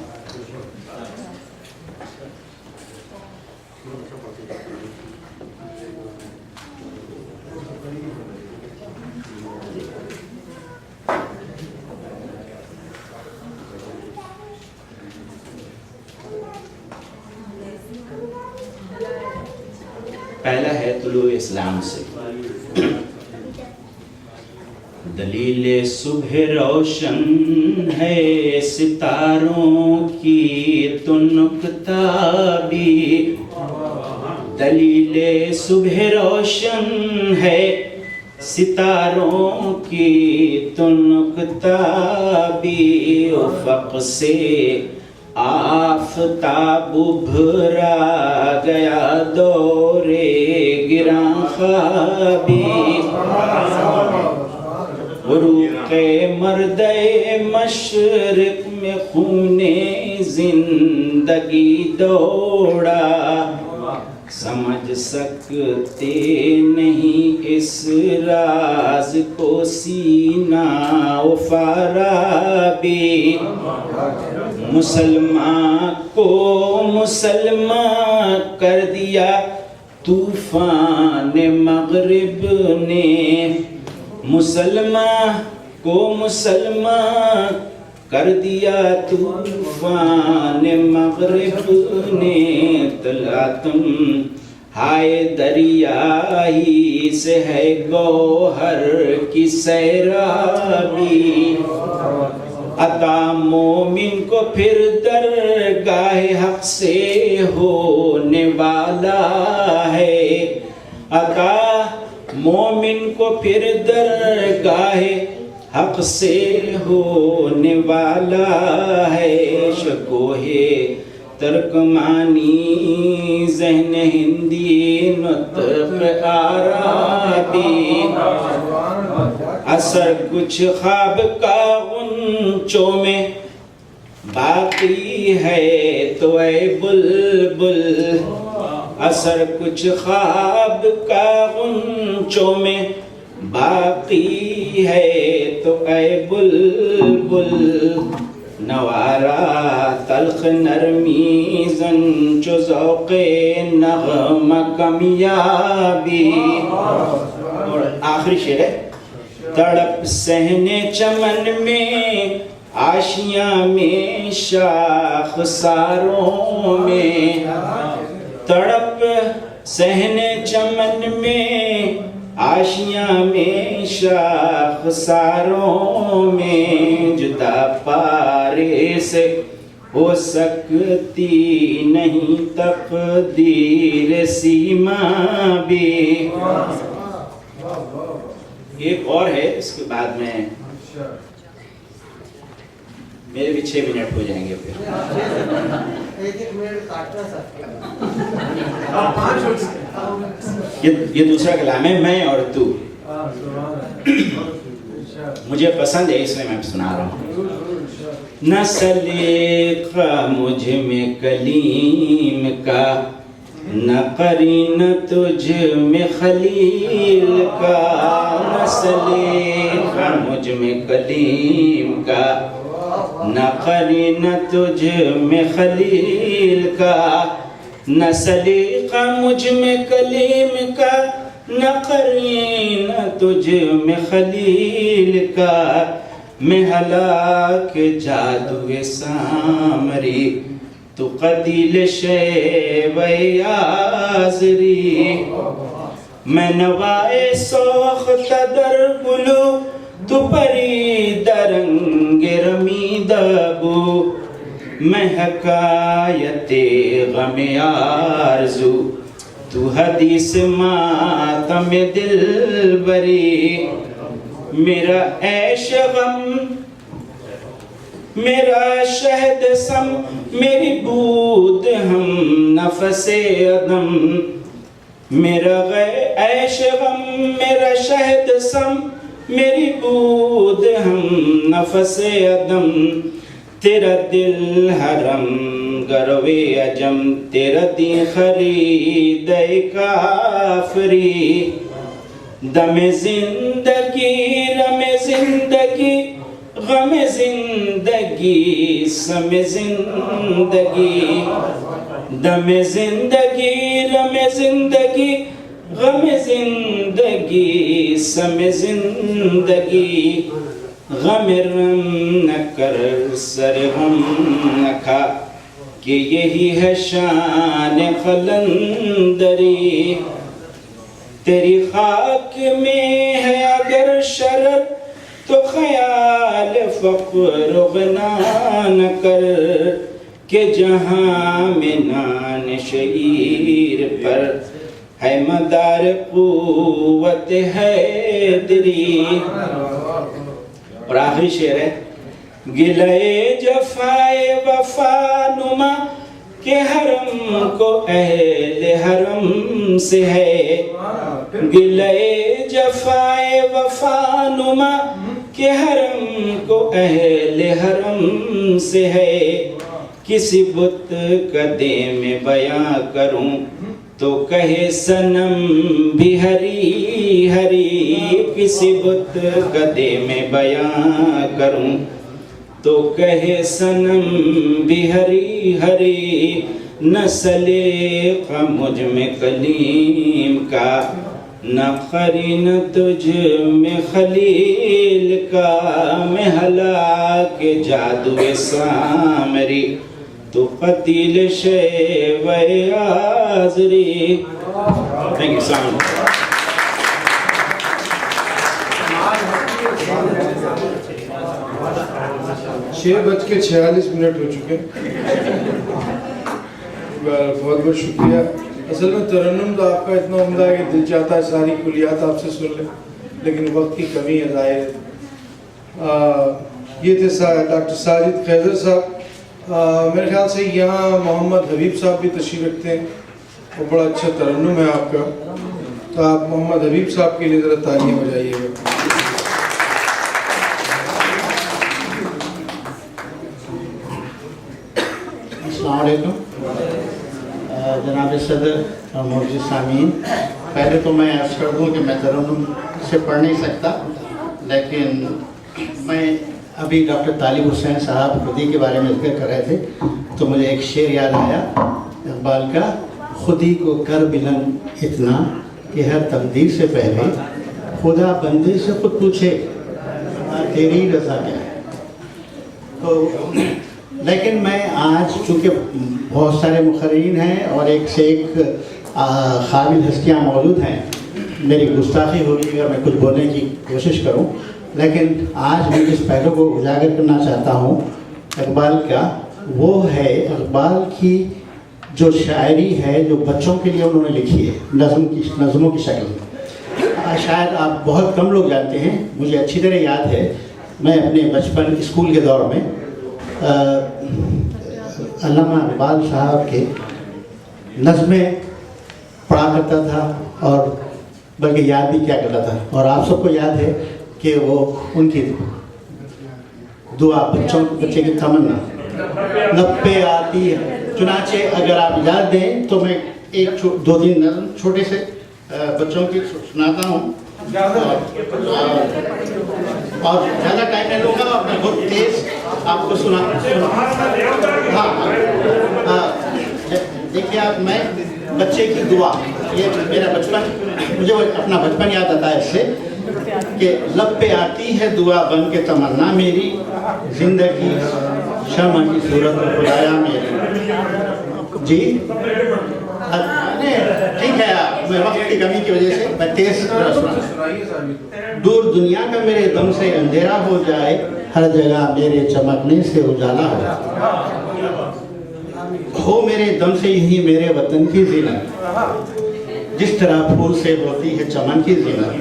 پہلا ہے طلوع اسلام سے. دلیل صبح روشن ہے ستاروں کی تو نکتہ بھی. دلیل صبح روشن ہے ستاروں کی تو نکتہ بھی. افق سے آفتاب ابھرا گیا دورے گراں خوابی. عروق مرد مشرق میں خون زندگی دوڑا. سمجھ سکتے نہیں اس راز کو سینہ و فارابی. مسلمان کو مسلمان کر دیا طوفان مغرب نے. مسلمان کو مسلمان کر دیا طوفان مغرب نے. طلعتم ہائے دریا ہی سے ہے گوہر کی سیرابی. عطا مومن کو پھر درگاہ حق سے ہونے والا ہے. عطا مومن کو پھر درگاہ حق سے ہونے والا ہے. شکوہ ترکمانی ذہن ہندی نطق عربی. اثر کچھ خواب کا غنچوں میں باقی ہے تو اے بلبل. اثر کچھ خواب کا غنچوں میں باقی ہے تو اے بلبل. نوارا تلخ نرمی زن چو ذوق نغمہ کمیابی. اور آخری شعر ہے. تڑپ صحن چمن میں آشیاں میں شاخ ساروں میں. تڑپ صحن چمن میں آشیاں میں شاخ ساروں میں. جدا پارے سے ہو سکتی نہیں تقدیر سیما بھی. ایک اور ہے, اس کے بعد میں میرے بھی 6 منٹ ہو جائیں گے پھر. ایک منٹ کاٹنا سکتے. یہ دوسرا کلام ہے, میں اور تو. مجھے پسند ہے اس لیے میں سنا رہا ہوں. نہ سلیقہ مجھ میں کلیم کا, نہ قرین تجھ میں خلیل کا. نہ سلیقہ مجھ میں کلیم کا, نہ قرین تجھ میں خلیل کا. نہ سلیقہ مجھ میں کلیم کا, نہ قرین تجھ میں خلیل کا. میں ہلاک جادو سامری, تو قتیل شیب آزری. میں نوائے سوخت در گلو, تو پری درنگ رمید ابو. میں حکایت غم آرزو, تو حدیث ماتم دل بری. میرا عیش غم میرا شہد سم, میری بود ہم نفس عدم. میرا عیش غم میرا شہد سم, میری بود ہم نفس عدم. تیرا دل حرم گروے عجم, تیرا دین خرید کافری. دم زندگی رم زندگی, غم زندگی سم زندگی. دم زندگی رم زندگی, غم زندگی سم زندگی. غم رم نہ کر سر غم نہ کھا, کہ یہی ہے شان قلندری. تیری خاک میں ہے اگر شرر, تو خیال فقر و غنا نہ کر. کہ جہاں میں نان شعیر پر ہے مدار قوت حیدری. اور آخری شعر ہے, گلے جفائے وفا نما, کہ حرم کو اہل حرم سے ہے. گلے جفائے وفا نما, کہ حرم کو اہل حرم سے ہے. کسی بت قدے میں بیاں کروں, تو کہے صنم بھی ہری ہری. کسی بت قدے میں بیاں کروں, تو کہے صنم بھی ہری ہری. نہ سلیقہ مجھ میں کلیم کا, نہ قرین تجھ میں خلیل کا. میں ہلاک جادو سامری, تو قتیل شیب آزری. Thank you. السلام علیکم. 6:46 ہو چکے. بہت بہت شکریہ. اصل میں ترنم تو آپ کا اتنا عمدہ ہے کہ دل چاہتا ہے ساری کلیات آپ سے سن لیں, لیکن وقت کی کمی ہے ظاہر. یہ تھے ڈاکٹر ساجد خیزر صاحب. میرے خیال سے یہاں محمد حبیب صاحب بھی تشریف رکھتے ہیں, وہ بڑا اچھا ترنم ہے آپ کا. تو آپ محمد حبیب صاحب کے لیے ذرا تالیاں بجائیے گا. السلام علیکم جناب صدر اور معزز سامعین. پہلے تو میں عرض کر دوں کہ میں ترنم سے پڑھ نہیں سکتا, لیکن میں ابھی ڈاکٹر طالب حسین صاحب خودی کے بارے میں ذکر کر رہے تھے, تو مجھے ایک شعر یاد آیا اقبال کا. خودی کو کر بلند اتنا کہ ہر تقدیر سے پہلے خدا بندے سے خود پوچھے تیری رضا کیا ہے. تو لیکن میں آج چونکہ بہت سارے مقررین ہیں اور ایک سے ایک قابل ہستیاں موجود ہیں, میری گستاخی ہوگی اگر میں کچھ بولنے کی کوشش کروں, لیکن آج میں جس پہلو کو اجاگر کرنا چاہتا ہوں اقبال کا, وہ ہے اقبال کی جو شاعری ہے جو بچوں کے لیے انہوں نے لکھی ہے نظموں کی شکل میں. شاید آپ بہت کم لوگ جانتے ہیں، مجھے اچھی طرح یاد ہے میں اپنے بچپن اسکول کے دور میں علامہ اقبال صاحب کے نظمیں پڑھا کرتا تھا اور بلکہ یاد بھی کیا کرتا تھا، اور آپ سب کو یاد ہے کہ وہ ان کی دعا بچے کی تمنا لب پہ آتی ہے. چنانچہ اگر آپ یاد دیں تو میں ایک دو تین نظم چھوٹے سے بچوں کی سناتا ہوں اور زیادہ ٹائم نہیں لوں گا، اور میں بہت تیز آپ کو سنا. ہاں دیکھیے آپ، میں بچے کی دعا، یہ میرا بچپن، مجھے وہ اپنا بچپن یاد آتا ہے اس سے کہ لب پہ آتی ہے دعا بن کے تمنا میری، زندگی شمع کی صورت میں خدایا میری. جی ٹھیک ہے، میں وقت کی کمی کی وجہ سے میں تیز سنا. دور دنیا کا میرے دم سے اندھیرا ہو جائے، ہر جگہ میرے چمکنے سے اجالا ہو جائے. ہو میرے دم سے یہی میرے وطن کی زینت، جس طرح پھول سے ہوتی ہے چمن کی زینت.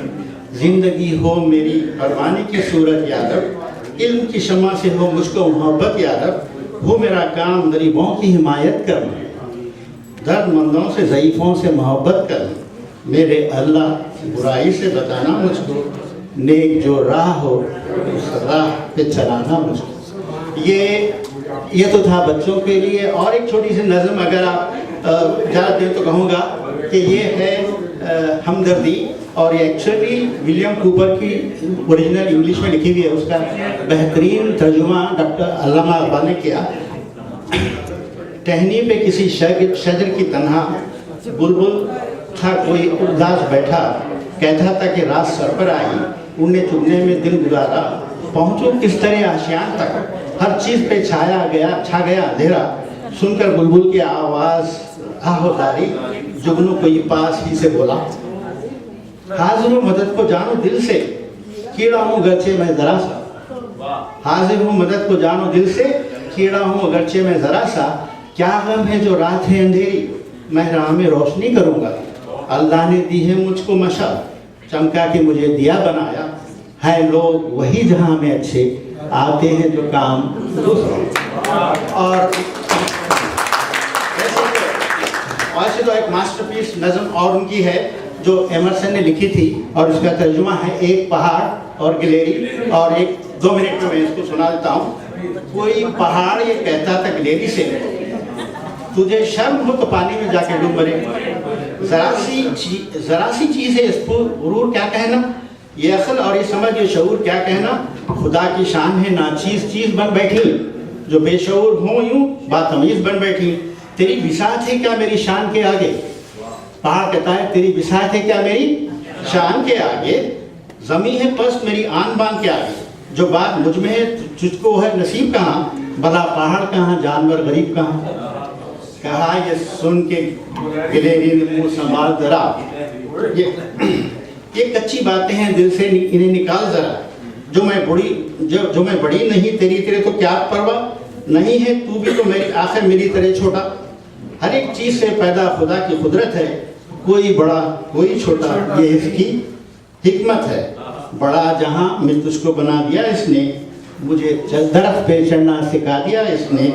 زندگی ہو میری پروانی کی صورت یادب، علم کی شمع سے ہو مجھ کو محبت یادب. ہو میرا کام غریبوں کی حمایت کرنا، درد مندوں سے ضعیفوں سے محبت کرنا. میرے اللہ برائی سے بتانا مجھ کو، نیک جو راہ ہو اس راہ پہ چلانا مجھ کو. یہ تو تھا بچوں کے لیے. اور ایک چھوٹی سی نظم اگر آپ جانتے ہیں تو کہوں گا کہ یہ ہے ہمدردی، اور یہ ایکچولی ولیم کوپر کی اوریجنل انگلش میں لکھی ہوئی ہے. اس کا بہترین ترجمہ ڈاکٹر علامہ اقبال نے کیا. ٹہنی پہ کسی شجر کی تنہا بلبل تھا کوئی اداس بیٹھا، کہتا تھا کہ رات سر پر آئی، اڑنے چگنے میں دل گزارا، پہنچوں کس طرح آشیان تک، ہر چیز پہ چھا گیا اندھیرا. سن کر بلبل کی آواز آہواری، جگنو کوئی پاس ہی سے بولا. حاضر ہوں مدد کو جانو دل سے، کیڑا ہوں گرچہ میں ذرا سا. حاضر ہوں مدد کو جانو دل سے، کیڑا ہوں اگرچہ میں ذرا سا. کیا غم ہے جو رات ہے اندھیری، میں راہ میں روشنی کروں گا. اللہ نے دی ہے مجھ کو مشعل، چمکا کے مجھے دیا بنایا. ہے لوگ وہی جہاں میں اچھے، آتے ہیں جو کام دوسروں. اور ایسے تو ایک ماسٹر پیس نظم اور ان کی ہے جو ایمرسن نے لکھی تھی، اور اس کا ترجمہ ہے ایک پہاڑ اور گلیری. اور ایک 2 منٹ میں اس کو سنا دیتا ہوں. کوئی پہاڑ یہ کہتا تھا گلیری سے، تجھے شرم ہو تو پانی میں جا کے ڈوب مرے. ذرا سی چیز ہے اس پر غرور کیا کہنا، یہ عقل اور یہ سمجھ یہ شعور کیا کہنا. خدا کی شان ہے ناچیز چیز بن بیٹھی، جو بے شعور ہوں یوں باتمیز بن بیٹھی. تیری بساط ہے کیا میری شان کے آگے، پہاڑ کہتا ہے تیری بساط ہے کیا میری شان کے آگے. زمین ہے پست میری آن بان کے آگے، جو بات مجھ میں ہے تجھ کو ہے نصیب کہاں. بھلا پہاڑ کہاں جانور غریب کہاں. کہا یہ سن کے گلیری نے منہ سنبھال ذرا، یہ کچی باتیں ہیں دل سے انہیں نکال ذرا. جو میں بڑی نہیں تیرے تو کیا پرواہ نہیں ہے، تو بھی تو میری آخر میری طرح چھوٹا. ہر ایک چیز سے پیدا خدا کی قدرت ہے، کوئی بڑا کوئی چھوٹا یہ اس کی حکمت ہے. بڑا جہاں میں تجھ کو بنا دیا اس نے، مجھے درخت پہ چڑھنا سکھا دیا اس نے.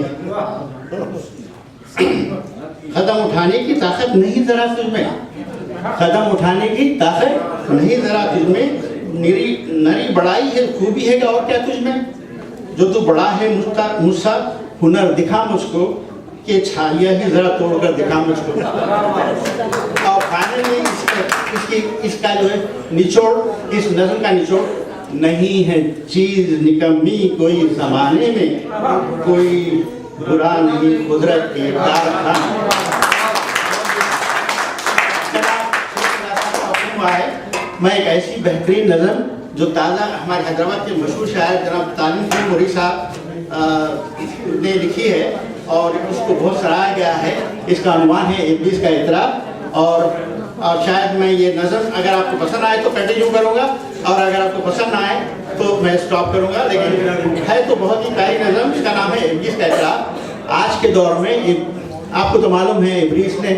قدم اٹھانے کی طاقت نہیں ذرا تجھ میں، قدم اٹھانے کی طاقت نہیں ذرا تجھ میں. نری بڑائی ہے خوبی ہے اور کیا تجھ میں، جو تو بڑا ہے مجھ سا ہنر دکھا مجھ کو، کہ چھالیاں ہی ذرا توڑ کر دکھا مجھ کو. اور فائنلی اس کا جو ہے نچوڑ، اس نظم کا نچوڑ، نہیں ہے چیز نکمی کوئی زمانے میں، کوئی برا نہیں قدرت کے کارخانے. میں ایک ایسی بہترین نظم جو تازہ ہمارے حیدرآباد کے مشہور شاعر جناب تعلیم موری صاحب نے لکھی ہے، اور اس کو بہت سراہا گیا ہے. اس کا عنوان ہے ابلیس کا اعتراف. اور شاید میں یہ نظم اگر آپ کو پسند آئے تو کنٹینیو کروں گا، اور اگر آپ کو پسند نہ آئے تو میں اسٹاپ کروں گا. لیکن ہے تو بہت ہی پیاری نظم، اس کا نام ہے ابلیس کا اعتراف. آج کے دور میں آپ کو تو معلوم ہے ابلیس نے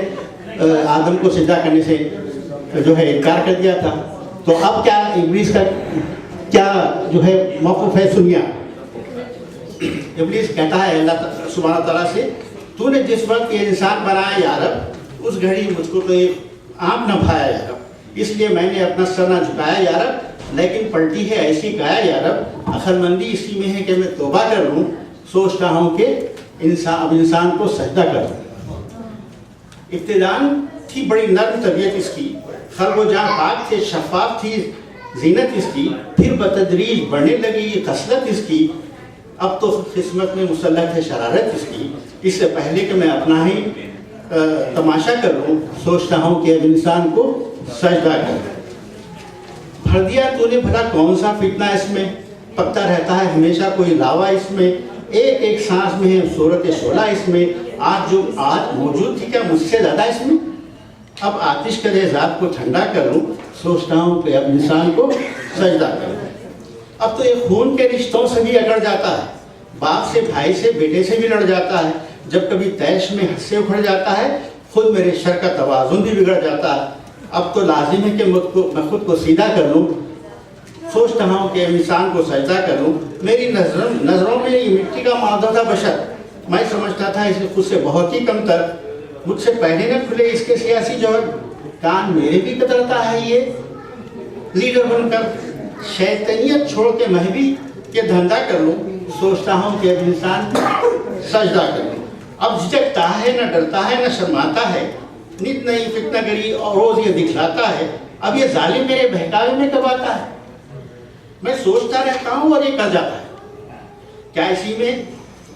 آدم کو سجدہ کرنے سے جو ہے انکار کر دیا تھا. تو اب کیا ابلیس کا کیا جو ہے موقف ہے سنیا. ابلیس کہتا ہے اللہ سبحانہ تعالیٰ سے تو نے جس وقت یہ انسان بنایا یا رب اس گھڑی مجھ کو تو ایک آنکھ نہ بھایا یا رب, اس لیے میں نے اپنا سر نہ جھکایا یا رب, لیکن پلٹی ہے ایسی کہا یا رب عقل مندی اسی میں ہے کہ میں توبہ کر لوں, سوچتا ہوں کہ اب انسان کو سجدہ کر دوں. ابتداً تھی بڑی نرم طبیعت اس کی, خلق و جان پاک تھے, شفاف تھی زینت اس کی, پھر بتدریج بڑھنے لگی خصلت اس کی, اب تو قسمت میں مسلط ہے شرارت اس کی. اس سے پہلے کہ میں اپنا ہی تماشا کر لوں سوچتا ہوں کہ اب انسان کو سجدہ کر. بھر دیا تو نے بھلا کون سا فتنہ اس میں, پکتا رہتا ہے ہمیشہ کوئی لاوا اس میں, ایک ایک سانس میں ہے صورت شعلہ اس میں, آج موجود تھی کیا مجھ سے زیادہ اس میں. اب آتش کرے ذات کو ٹھنڈا کر لوں سوچتا ہوں کہ اب انسان کو سجدہ کروں. اب تو یہ خون کے رشتوں سے بھی اکڑ جاتا ہے, باپ سے بھائی سے بیٹے سے بھی لڑ جاتا ہے, جب کبھی تیش میں حد سے اکھڑ جاتا ہے خود میرے شر کا توازن بھی بگڑ جاتا ہے. اب تو لازم ہے کہ میں خود کو سیدھا کر لوں, سوچتا ہوں کہ انسان کو سجدہ کروں. میری نظروں میں یہ مٹی کا مادہ تھا بشر, میں سمجھتا تھا اسے خود سے بہت ہی کم تر, مجھ سے پہلے نہ کھلے اس کے سیاسی جوہر, کان میرے بھی کترتا ہے یہ لیڈر بن کر. شیطنیت چھوڑ کے میں بھی یہ دھندا کر لوں, سوچتا ہوں کہ اب انسان سجدہ کروں. اب جھجکتا ہے نہ ڈرتا ہے نہ شرماتا ہے, نت نئی فتنہ گری اور روز یہ دکھلاتا ہے. اب یہ ظالم میرے بہکاوے میں کب آتا ہے, میں سوچتا رہتا ہوں اور یہ کر جاتا ہے.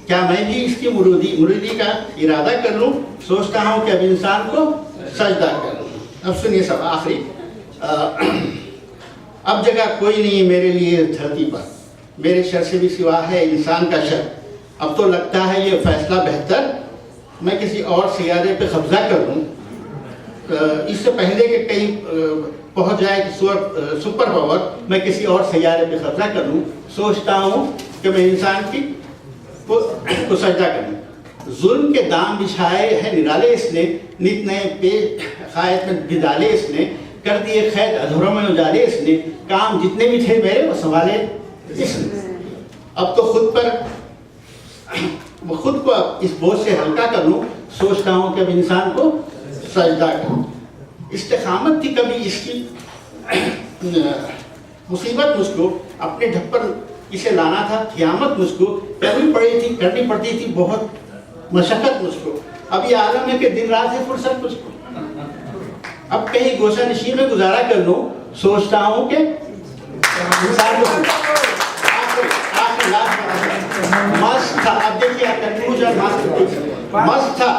کیا میں بھی اس کی مریدی کا ارادہ کر لوں, سوچتا ہوں کہ اب انسان کو سجدہ کر لوں. اب سنیے سب آخری, اب جگہ کوئی نہیں ہے میرے لیے دھرتی پر, میرے شر سے بھی سوا ہے انسان کا شر. اب تو لگتا ہے یہ فیصلہ بہتر میں کسی اور سیارے پہ قبضہ کر لوں, اس سے پہلے کہ کہیں پہنچ جائے سپر پاور, میں کسی اور سیارے پہ قبضہ کر لوں. سوچتا ہوں کہ میں انسان کو سجدہ کروں. ظلم کے دام بچھائے ہیں نرالے اس نے, نت نئے پہ خائط میں بدالے اس نے, کر دیے خیر ادھوروں میں اجالے اس نے, کام جتنے بھی تھے میرے وہ سنبھالے اس نے. اب تو خود کو اس بوجھ سے ہلکا کر لوں, سوچتا ہوں کہ اب انسان کو سجدہ کروں. استقامت تھی کبھی اس کی مصیبت مجھ کو, اپنے ڈھپ پر اسے لانا تھا قیامت مجھ کو, کرنی پڑتی تھی بہت مشقت مجھ کو. اب یہ عالم ہے کہ دن رات ہے فرصت مجھ کو, اب کہیں گوشہ نشین میں گزارا کر لوں, سوچتا ہوں کہ انسان کو مست تھا. اب دیکھیے مست تھا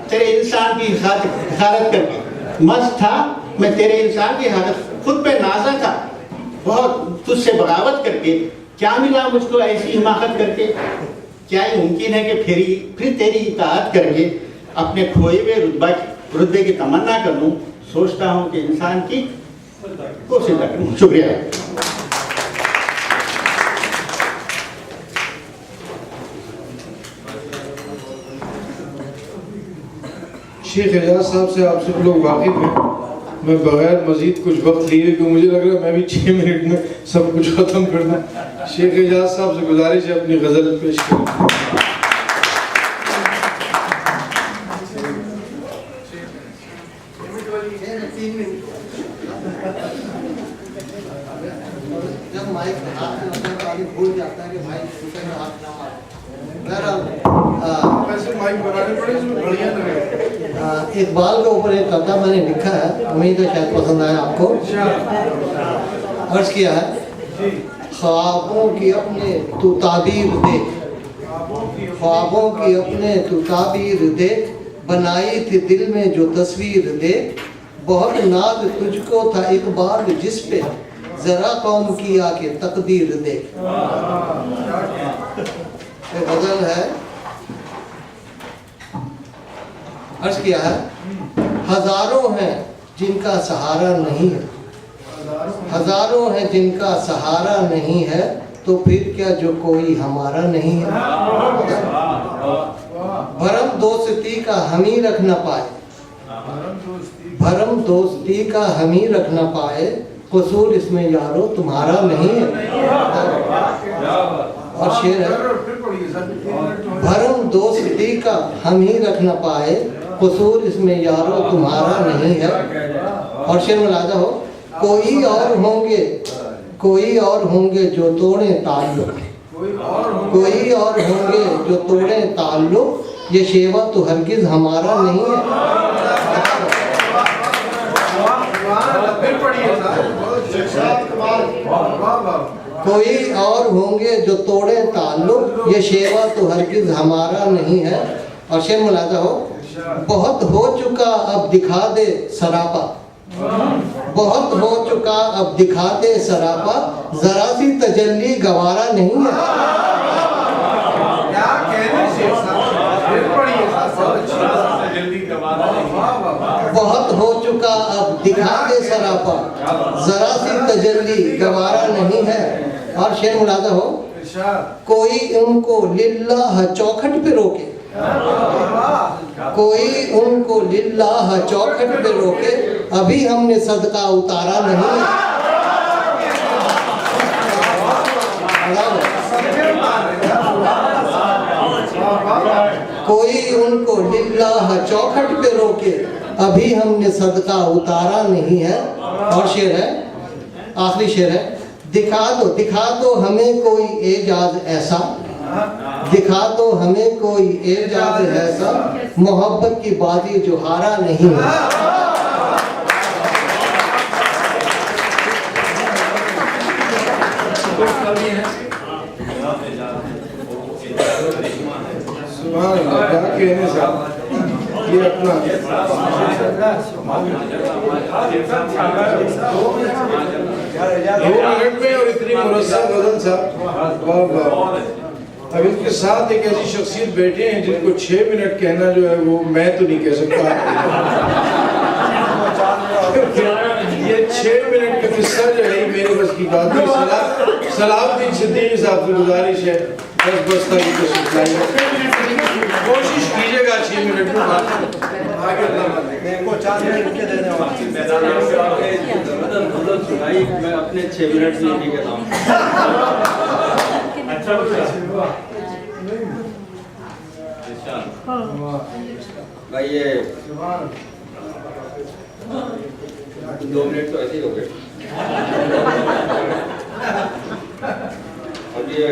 تیرے انسان کی حفاظت کر کے, مست تھا میں تیرے انسان کی حفاظت, خود پہ نازا تھا بہت تجھ سے بغاوت کر کے. کیا ملا مجھ کو ایسی حماقت کر کے, کیا یہ ممکن ہے کہ پھر تیری اطاعت کر کے اپنے کھوئے ہوئے رتبے کی تمنا کر لوں. سوچتا ہوں کہ انسان کی کوشش کروں. شکریہ. شیخ اعجاز صاحب سے آپ سب لوگ واقف ہیں, میں بغیر مزید کچھ وقت لیے کہ مجھے لگ رہا ہے میں بھی 6 منٹ میں سب کچھ ختم کر دوں. شیخ اعجاز صاحب سے گزارش ہے اپنی غزل پیش کریں. جب مائک ہاتھ میں ہوتا ہے تو آدمی بھول جاتا ہے کہ بھائی دوسرے میں ہاتھ نہ مارے. اقبال کے اوپر ایک قطعہ میں نے لکھا ہے, امید ہے شاید پسند آیا آپ کو. عرض کیا ہے, خوابوں کی اپنے تو تعبیر دیکھ, خوابوں کی اپنے تو تعبیر دیکھ, بنائی تھی دل میں جو تصویر دیکھ, بہت ناز تجھ کو تھا اقبال جس پہ, ذرا قوم کی آ کے تقدیر دیکھ. یہ غزل ہے. عرض کیا ہے, ہزاروں ہیں جن کا سہارا نہیں ہے, ہزاروں ہیں جن کا سہارا نہیں ہے, تو پھر کیا جو کوئی ہمارا نہیں ہے. بھرم دوستی کا ہم ہی رکھ نہ پائے, بھرم دوستی کا ہم ہی رکھ نہ پائے, قصور اس میں یارو تمہارا نہیں ہے. اور شعر ہے بھرم دوستی کا ہم ہی رکھ نہ پائے, قصور اس میں یارو تمہارا نہیں ہے. اور شعر ملاحظہ ہو, کوئی اور ہوں گے جو توڑیں تعلق, کوئی اور ہوں گے جو توڑیں تعلق, یہ شیوا تو ہرگز ہمارا نہیں ہے. کوئی اور ہوں گے جو توڑیں تعلق, یہ شیوا تو ہرگز ہمارا نہیں ہے. اور شعر ملاحظہ ہو, بہت ہو چکا اب دکھا دے سراپا, بہت ہو چکا اب دکھا دے سراپا, ذرا سی تجلی گوارا نہیں ہے. بہت ہو چکا اب دکھا دے سراپا, ذرا سی تجلی گوارا نہیں ہے. اور شعر ملاحظہ ہو, کوئی ان کو للہ چوکھٹ پہ روکے, کوئی ان کو للہ چوکھٹ پہ روکے, ابھی ہم نے صدقہ اتارا نہیں ہے. کوئی ان کو للہ چوکھٹ پہ روکے, ابھی ہم نے صدقہ اتارا نہیں ہے. اور شعر ہے, آخری شعر ہے, دکھا دو ہمیں کوئی اعجاز ایسا, دکھا دو ہمیں کوئی اعجاز ایسا, محبت کی بازی جو ہارا نہیں ہے. سبحان اللہ, کیا کہنے صاحب, یہ اپنا 2 منٹ میں اور اتنی مرصع بدن صاحب. اب ان کے ساتھ ایک ایسی شخصیت بیٹھے ہیں جن کو 6 منٹ کہنا جو ہے وہ میں تو نہیں کہہ سکتا. یہ 6 منٹ کا قصہ جو ہے میرے بس کی بات نہیں. صلاح الدین صدیقی صاحب کی گزارش ہے بس بستہ کی تشریف لائیے, کوشش کیجیے گا 6 منٹ میں بات آگے میں اپنے 6 منٹ میں بھی کہتا ہوں. بھائی یہ 2 منٹ تو ایسے ہی ہو گئے. اور یہ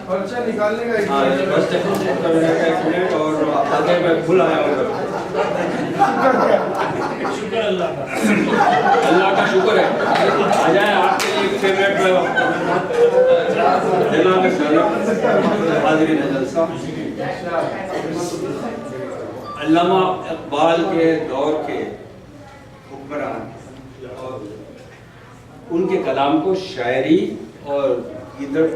پرچہ نکالنے کا ہاں بس کرنے کا 1 منٹ اور آگے میں بھول آیا ہوں. شکر اللہ کا, اللہ کا شکر ہے. آ جائیں آپ کے لیے 6 منٹ میں دینا میں حاضرین جلسہ. علامہ اقبال کے دور کے حکمران اور ان کے کلام کو شاعری اور گیدڑ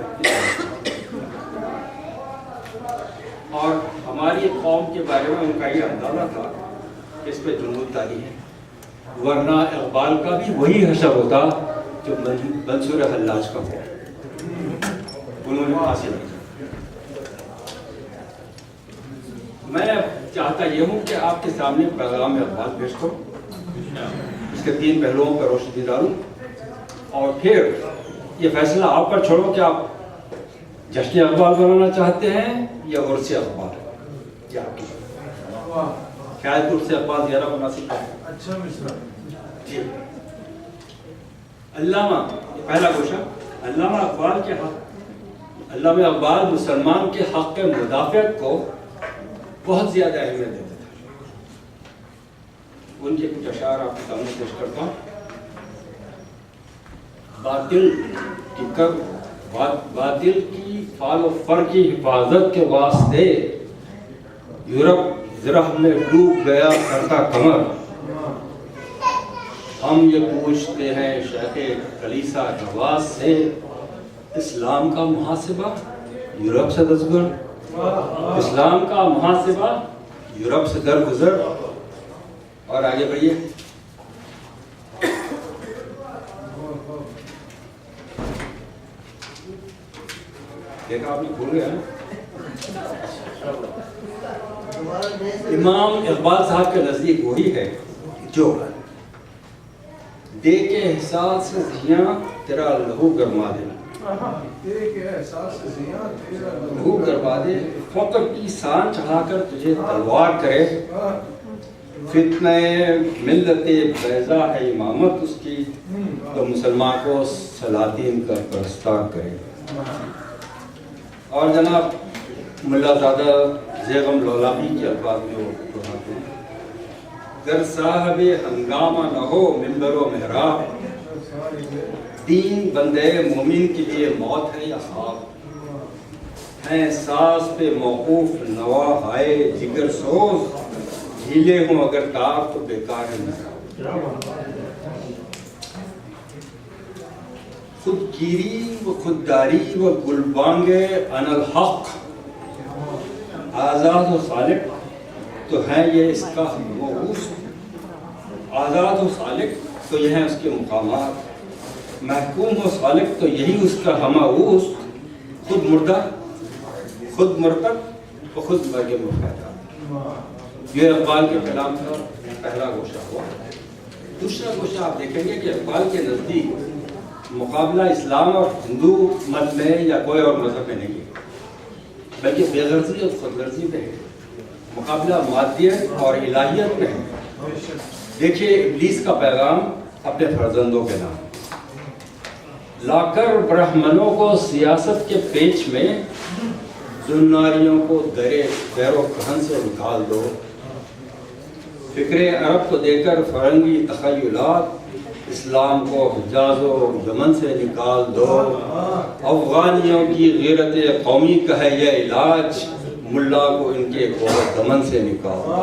اور ہماری قوم کے بارے میں ان کا یہ اندازہ تھا کہ اس پہ جنون طاری ہے, ورنہ اقبال کا بھی وہی حشر ہوتا جو منصور حلاج کا ہو. انہوں نے حاصل کیا. میں چاہتا یہ ہوں کہ آپ کے سامنے پیغام اقبال پیش کروں, اس کے 3 پہلوؤں پر روشنی ڈالوں, اور پھر یہ فیصلہ آپ پر چھوڑو کہ آپ جشن اقبال بنانا چاہتے ہیں یا عرس اقبال. یہ آپ کی شاید عرس اقبال زیادہ مناسب ہے. اچھا مصرع جی. علامہ, پہلا گوشہ, علامہ اقبال کے حق, علامہ اقبال مسلمان کے حق مدافعت کو بہت زیادہ اہمیت دیتے تھے. ان کے کچھ اشعار آپ کے سامنے پیش کرتا ہوں. باطل کی فال و فر کی حفاظت کے واسطے یورپ زرہ میں ڈوب گیا کرتا کمر. ہم یہ پوچھتے ہیں شیخ کلیسا جواز سے, اسلام کا محاسبہ یورپ سے دستگر, اسلام کا محاسبہ یورپ سے درگزر. اور آگے بڑھیے. دیکھا آپ نے بھول گیا. امام اقبال صاحب کے نزدیک وہی ہے جو دے کے احساس سے زیاں تیرا لہو گرما دے، لہو گرما دے، فقر کی سان چڑھا کر تجھے تلوار کرے، فتنہ ملت بیضا ہے امامت اس کی، تو مسلمان کو سلاطین کا پرستار کرے۔ اور جناب ملا زادہ زیغم لولاقی کے الفاظ میں وہ پڑھاتے ہیں، گر صاحب ہنگامہ نہ ہو منبر و محراب، دین بندے مومن کے لیے موت ہے یا خواب، ہیں ساز پہ موقوف نوا ہائے جگر سوز، ہیلے ہوں اگر تار تو بیکار ہے محراب۔ خودگیری و خودداری و گلبانگ انا الحق، آزاد و خالق تو ہیں یہ اس کا موعوث، آزاد و خالق تو یہ ہیں اس کے مقامات، محکوم و خالق تو یہی اس کا ہماؤس، خود مردہ خود مرتب و خود مرگ مفیدہ۔ یہ اقبال کے کلام کا پہلا گوشہ ہوا۔ دوسرا گوشہ آپ دیکھیں گے کہ اقبال کے نزدیک مقابلہ اسلام اور ہندو مت میں یا کوئی اور مذہب میں نہیں ہے، بلکہ بے غرضی اور خود غرضی میں ہے، مقابلہ مادیت اور الہیت میں ہے۔ دیکھیے ابلیس کا پیغام اپنے فرزندوں کے نام، لا کر برہمنوں کو سیاست کے پیچ میں، زناریوں کو دیر و کہن سے نکال دو، فکر عرب کو دے کر فرنگی تخیلات، اسلام کو حجاز و یمن سے نکال دو، افغانیوں کی غیرت قومی کا ہے یہ علاج، ملا کو ان کے قوت دمن سے نکال دو۔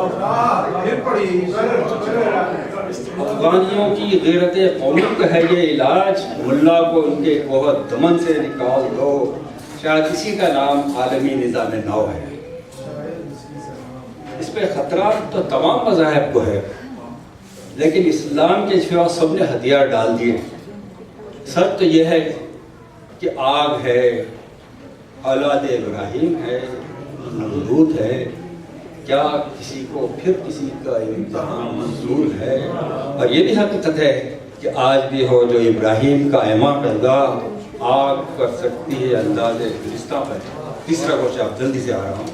افغانیوں کی غیرت قومی کا ہے یہ علاج، ملا کو ان کے قوت دمن سے نکال دو۔ شاید اسی کا نام عالمی نظام نو ہے۔ اس پہ خطرہ تو تمام مذاہب کو ہے، لیکن اسلام کے سوا سب نے ہتھیار ڈال دیے۔ سچ تو یہ ہے کہ آگ ہے، اولاد ابراہیم ہے، نمرود ہے، کیا کسی کو پھر کسی کا امتحان منظور ہے؟ اور یہ بھی حقیقت ہے کہ آج بھی ہو جو ابراہیم کا ایما کردہ، آگ کر سکتی ہے انداز گلستہ پر۔ تیسرا گوشہ آپ جلدی سے آ رہا ہوں۔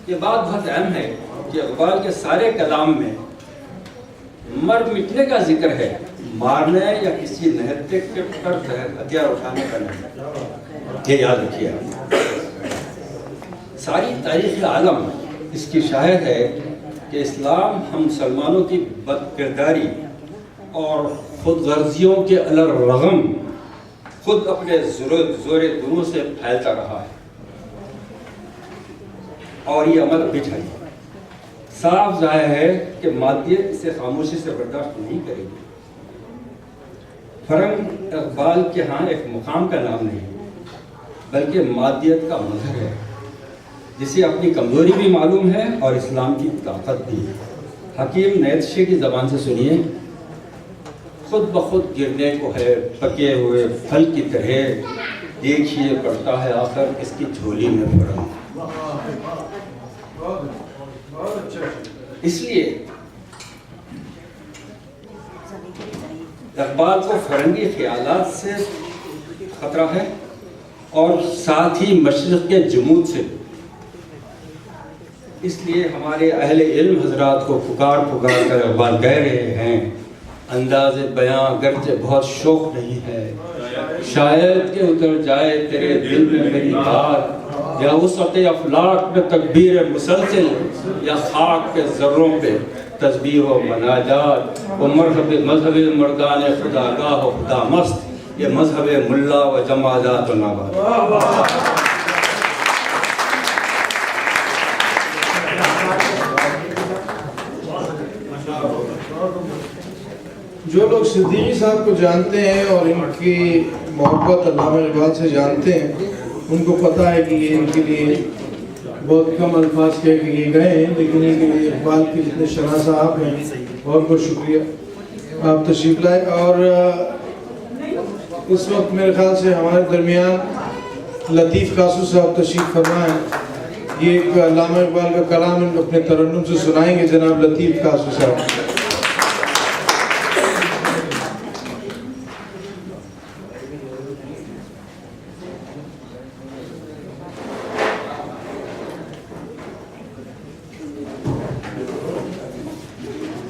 یہ بات بہت اہم ہے کہ اقبال کے سارے کلام میں مر مٹنے کا ذکر ہے، مارنے یا کسی نہتے کے پر ہتھیار اٹھانے کا نہیں۔ یہ یاد رکھیے آپ۔ ساری تاریخ عالم اس کی شاہد ہے کہ اسلام ہم مسلمانوں کی بد کرداری اور خود غرضیوں کے الرغم خود اپنے زور دنوں سے پھیلتا رہا ہے، اور یہ عمل ابھی جاری ہے۔ صاف ظاہر ہے کہ مادیت اسے خاموشی سے برداشت نہیں کرے گی۔ فرنگ اقبال کے ہاں ایک مقام کا نام نہیں بلکہ مادیت کا مظہر ہے، جسے اپنی کمزوری بھی معلوم ہے اور اسلام کی طاقت بھی۔ حکیم نیتشے کی زبان سے سنیے، خود بخود گرنے کو ہے پکے ہوئے پھل کی طرح، دیکھیے پڑتا ہے آخر اس کی جھولی میں فرنگ۔ اس لیے اقبال کو فرنگی خیالات سے خطرہ ہے اور ساتھ ہی مشرق کے جمود سے۔ اس لیے ہمارے اہل علم حضرات کو پکار پکار کر اقبال کہہ رہے ہیں، انداز بیاں گرچہ بہت شوق نہیں ہے، شاید کہ اتر جائے تیرے دل میں میری بات، یا وسعت افلاک میں تکبیر مسلسل، یا خاک کے ذروں پہ تسبیح و مناجات، و مذہب مردان خدا گاہ و خدا مست، یہ مذہب ملا و جمادات و نبات۔ جو لوگ صدیقی صاحب کو جانتے ہیں اور ان کی محبت علامہ اقبال سے جانتے ہیں، ان کو پتہ ہے کہ یہ ان کے لیے بہت کم الفاظ کہہ کے یہ گئے ہیں، لیکن ان کے لیے اقبال کے جتنے شرح صاحب ہیں بہت بہت شکریہ آپ تشریف لائے۔ اور اس وقت میرے خیال سے ہمارے درمیان لطیف قاسو صاحب تشریف فرما ہے، یہ ایک علامہ اقبال کا کلام اپنے ترنم سے سنائیں گے جناب لطیف قاسو صاحب۔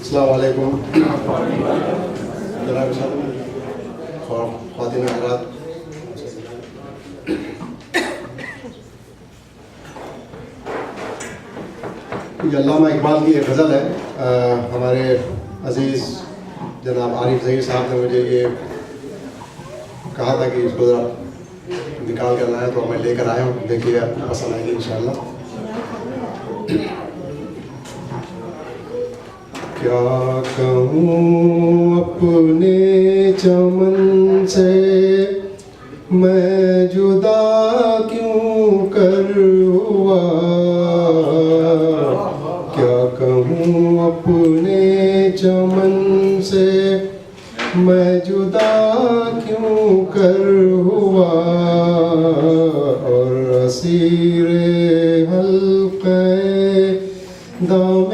السلام علیکم جناب صاحب اور خواتین حضرات. یہ علامہ اقبال کی ایک غزل ہے. ہمارے عزیز جناب عارف ظہیر صاحب نے مجھے یہ کہا تھا کہ اس کو ذرا نکال کر لایا، تو میں لے کر آیا ہوں. دیکھیے پسند آئے گی انشاءاللہ. کیا کہوں اپنے چمن سے میں جدا کیوں کر ہوا، کیا کہوں اپنے چمن سے میں جدا کیوں کر ہوا، اور اسیر حلقے دام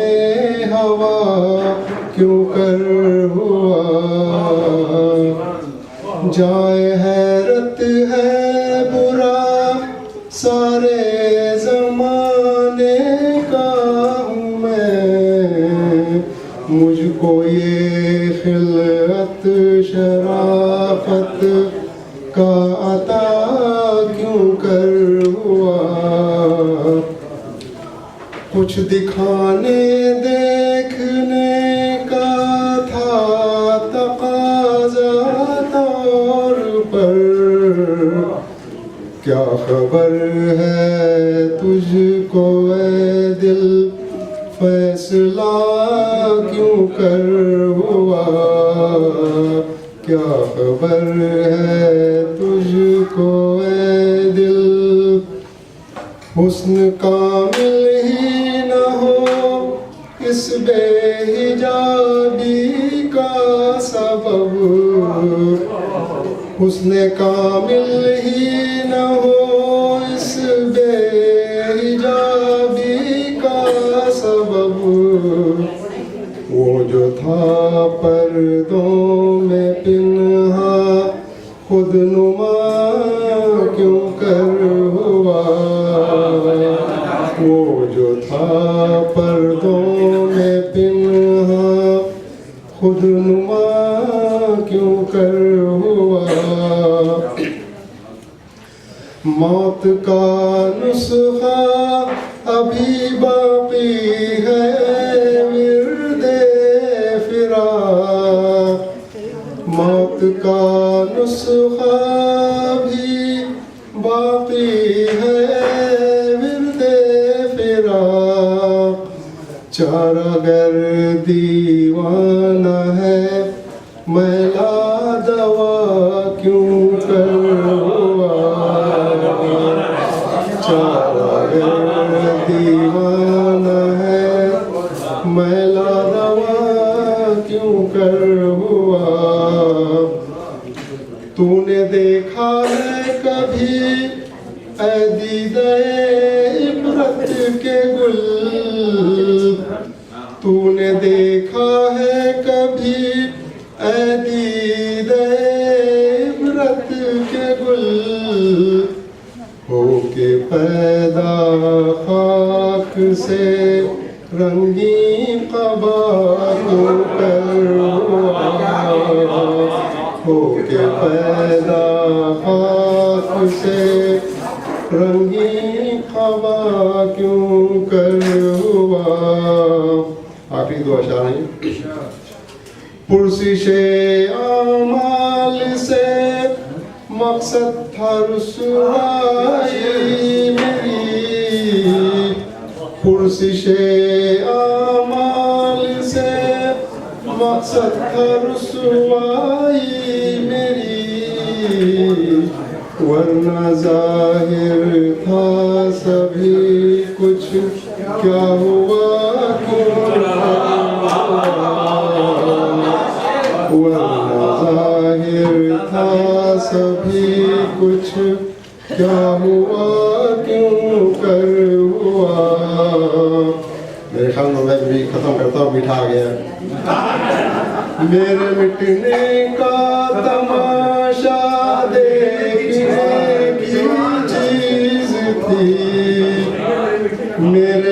ہوا کیوں کر ہوا. جائے حیرت ہے برا سارے زمانے کا ہوں میں، مجھ کو یہ خلعت شرافت کا عطا کیوں کر ہوا. کچھ دکھانے دیکھنے کا تھا تقاضا طور پر، کیا خبر ہے تجھ کو اے دل فیصلہ کیوں کر ہوا، کیا خبر ہے تجھ کو اے دل. حسن کامل ہی نہ ہو اس بے حجابی کا سبب، حسن کامل ہی نہ ہو اس بے حجابی کا سبب. وہ جو تھا پردوں میں پنہا خود نما کیوں کر ہوا، وہ جو تھا پردوں میں پنہا خود نما کیوں کر ہوا. موت کا نسخہ ابھی باقی ہے ورد فراق، موت کا نسخہ بھی باقی ہے ورد فراق. چارہ گر دیوانہ ہے میلا دوا کیوں کر ہوا، چارہ گر دیوانہ ہے میلا دوا کیوں کر ہوا. تو نے دیکھا ہے کبھی اے دیدہ عبرت کے گل، تو نے دیکھا ہے کبھی اے دیدہ عبرت کے گل، ہو کے پیدا خاک سے رنگین قبا کیوں کر ہوا، ہو کے پیدا خاک سے رنگین قبا کیوں کر ہوا. آخری دو اشعار ہیں. پرسش اعمال سے مقصد تھا رسوائی میری، پرسش اعمال سے مقصد تھا رسوائی میری، ورنہ ظاہر تھا سبھی کچھ کیا ہوا کیوں ورنہ ظاہر تھا سبھی کچھ کیا ہوا کیوں کر ہوا. میرے خیال میں بھی ختم کرتا ہوں، میٹھا آ گیا. میرے مٹنے کا تماشا دیکھنے کی چیز تھی، میرے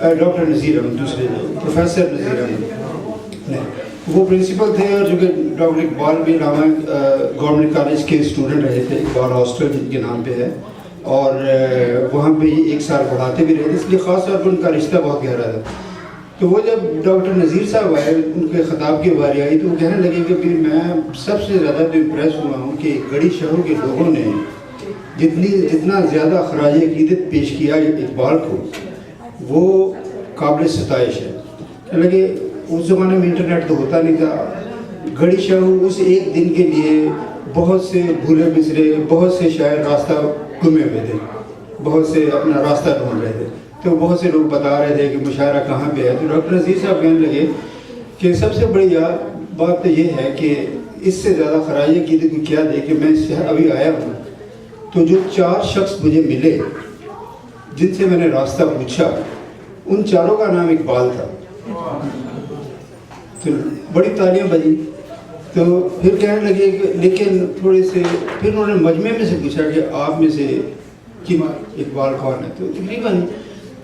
ڈاکٹر نذیر احمد, دوسرے پروفیسر نذیر احمد نہیں, وہ پرنسپل تھے, اور جو کہ ڈاکٹر اقبال بھی علامہ گورنمنٹ کالج کے اسٹوڈنٹ رہے تھے, اقبال ہاسٹل جن کے نام پہ ہے, اور وہاں پہ 1 سال پڑھاتے بھی رہے تھے, اس لیے خاص طور پر ان کا رشتہ بہت گہرا تھا. تو وہ جب ڈاکٹر نذیر صاحب آئے, ان کے خطاب کی باری آئی, تو وہ کہنے لگے کہ پھر میں سب سے زیادہ تو امپریس ہوا ہوں کہ گڑھی شہر کے لوگوں نے جتنا زیادہ خراج عقیدت پیش کیا اقبال کو, وہ قابل ستائش ہے. کہنے لگے اس زمانے میں انٹرنیٹ تو ہوتا نہیں تھا, گڑھی شہر اس ایک دن کے لیے بہت سے بھولے بسرے, بہت سے شاعر راستہ گمے ہوئے تھے, بہت سے اپنا راستہ ڈھونڈ رہے تھے, تو بہت سے لوگ بتا رہے تھے کہ مشاعرہ کہاں پہ ہے. تو ڈاکٹر نذیر صاحب کہنے لگے کہ سب سے بڑی بات تو یہ ہے کہ اس سے زیادہ خراج عقیدت کو کیا دے کہ میں اس شہر ابھی آیا ہوں, تو جو 4 شخص مجھے ملے جن سے میں نے راستہ پوچھا, ان چاروں کا نام اقبال تھا. تو بڑی تالیاں بجی. تو پھر کہنے لگے کہ لیکن تھوڑے سے پھر انہوں نے مجمع میں سے پوچھا کہ آپ میں سے کن اقبال کون ہے, تو تقریباً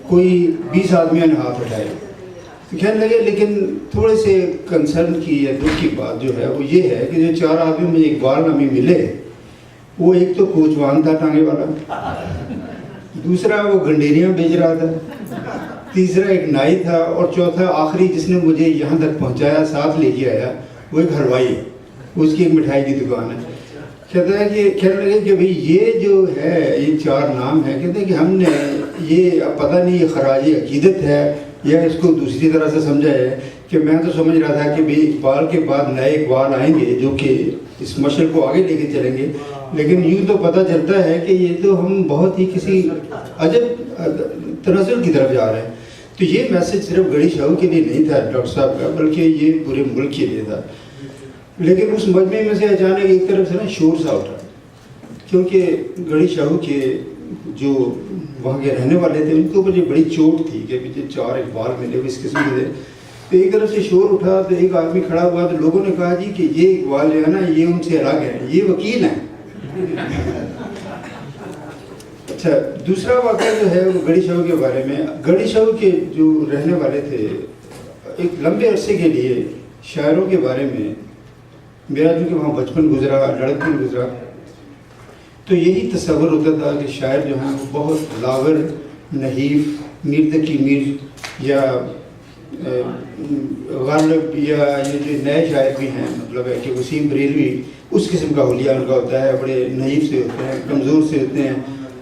کوئی 20 آدمیوں نے ہاتھ اٹھائے. تو کہنے لگے لیکن تھوڑے سے کنسرن کی یا دکھ کی بات جو ہے وہ یہ ہے کہ جو 4 آدمی مجھے اقبال نامی ملے, وہ ایک تو کوچوان تھا ٹانگے والا, دوسرا وہ گنڈیریاں بیچ رہا تھا, تیسرا ایک نائی تھا, اور چوتھا آخری جس نے مجھے یہاں تک پہنچایا, ساتھ لے کے آیا, وہ ایک حلوائی ہے, اس کی ایک مٹھائی کی دکان ہے. کہتا ہے کہ کہنے لگے کہ بھئی یہ جو ہے یہ 4 نام ہیں, کہتے ہیں کہ ہم نے یہ پتہ نہیں یہ خراج عقیدت ہے یا اس کو دوسری طرح سے سمجھا ہے, کہ میں تو سمجھ رہا تھا کہ بھئی اقبال کے بعد نئے اقبال آئیں گے جو کہ اس مشعل کو آگے لے کے چلیں گے, لیکن یوں تو پتہ چلتا ہے کہ یہ تو ہم بہت ہی کسی عجب تنزل کی طرف جا رہے ہیں. تو یہ میسج صرف گڑھی شاہو کے لیے نہیں تھا ڈاکٹر صاحب کا, بلکہ یہ پورے ملک کے لیے تھا. لیکن اس مجمع میں سے اچانک ایک طرف سے نا شور سا اٹھا, کیونکہ گڑھی شاہو کے جو وہاں کے رہنے والے تھے ان کے اوپر یہ بڑی چوٹ تھی کہ پیچھے 4 اقبال ملے ہوئے اس قسم کے تھے. تو ایک طرف سے شور اٹھا, تو ایک آدمی کھڑا ہوا, تو لوگوں نے کہا جی کہ یہ اقبال جو ہے نا یہ ان سے الگ ہے, یہ وکیل ہیں. اچھا, دوسرا واقعہ جو ہے وہ گڑھی شاہو کے بارے میں. گڑھی شاہو کے جو رہنے والے تھے, ایک لمبے عرصے کے لیے شاعروں کے بارے میں میرا جو کہ وہاں بچپن گزرا, لڑکپن گزرا, تو یہی تصور ہوتا تھا کہ شاعر جو ہیں وہ بہت لاغر, نحیف, میر تقی میر یا غالب یا یہ جو نئے شاعر بھی ہیں, مطلب ہے کہ وسیم بریلوی, اس قسم کا حلیہ ان کا ہوتا ہے. بڑے نحیف سے ہوتے ہیں, کمزور سے ہوتے ہیں,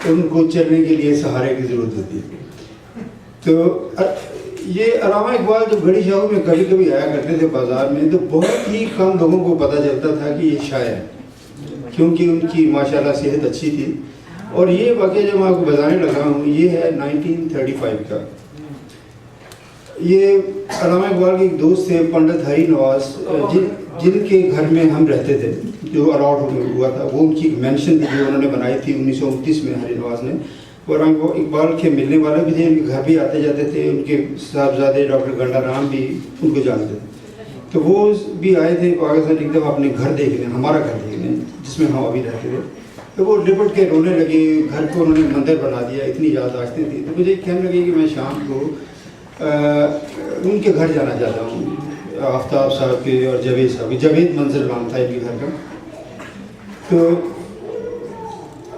ان کو چلنے کے لیے سہارے کی ضرورت ہوتی ہے. تو یہ علامہ اقبال جو گڑھی شاہو میں کبھی کبھی آیا کرتے تھے بازار میں, تو بہت ہی کم لوگوں کو پتہ چلتا تھا کہ یہ شاعر ہے, کیونکہ ان کی ماشاءاللہ صحت اچھی تھی. اور یہ واقعہ جو میں آپ کو بتانے لگا ہوں یہ ہے 1935 کا. یہ علامہ اقبال کے ایک دوست تھے پنڈت ہری نواز, جن کے گھر میں ہم رہتے تھے, جو الاٹ ہوا تھا. وہ ان کی ایک مینشن تھی جو انہوں نے بنائی تھی 1929 میں ہری نواز نے. اور اقبال کے ملنے والے بھی تھے, ان کے گھر بھی آتے جاتے تھے. ان کے صاحبزادے ڈاکٹر گنڈا رام بھی ان کو جانتے تھے. تو وہ بھی آئے تھے پاکستان ایک دفعہ اپنے گھر دیکھنے, ہمارا گھر دیکھنے جس میں ہم ابھی رہتے تھے. تو وہ لپٹ کے رونے لگے, گھر کو انہوں نے مندر بنا دیا, اتنی یادداشتیں تھیں. تو مجھے کہنے لگے کہ میں شام کو ان کے گھر جانا چاہتا ہوں, آفتاب صاحب کے اور جاوید صاحب کے. جاوید منظر نام تھا ان کے گھر کا. تو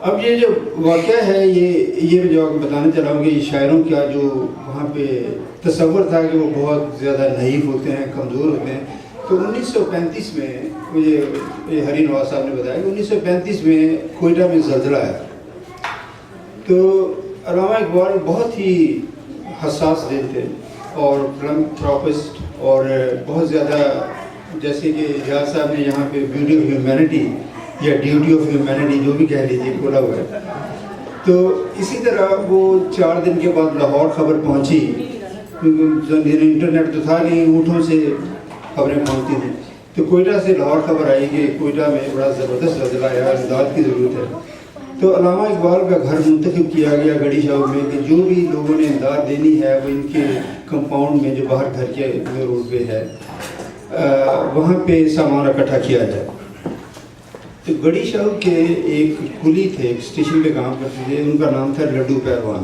اب یہ جو واقعہ ہے یہ جو آپ کو بتانا چاہ رہا ہوں کہ یہ شاعروں کا جو وہاں پہ تصور تھا کہ وہ بہت زیادہ نحیف ہوتے ہیں, کمزور ہوتے ہیں. تو 1935 میں مجھے ہری نواز صاحب نے بتایا کہ 1935 میں کوئٹہ میں زلزلہ آیا. تو علامہ اقبال بہت ہی حساس دل تھے اور فلانتھراپسٹ, اور بہت زیادہ جیسے کہ ریاض صاحب نے یہاں پہ بیوٹی آف ہیومینٹی یا ڈیوٹی آف ہیومینٹی جو بھی کہہ لیجیے کھولا ہوا ہے. تو اسی طرح وہ 4 دن کے بعد لاہور خبر پہنچی, کیونکہ انٹرنیٹ تو تھا نہیں, اونٹوں سے خبریں پہنچتی تھیں. تو کوئٹہ سے لاہور خبر آئی کہ کوئٹہ میں بڑا زبردست زلزلہ آیا, امداد کی ضرورت ہے. تو علامہ اقبال کا گھر منتخب کیا گیا گڑھی شاہو میں کہ جو بھی لوگوں نے امداد دینی ہے وہ ان کے کمپاؤنڈ میں جو باہر گھر کے روڈ پہ ہے وہاں پہ سامان اکٹھا کیا جائے. تو گڑھی شاہو کے ایک کلی تھے, ایک اسٹیشن پہ کام کرتے تھے, ان کا نام تھا لڈو پہلوان.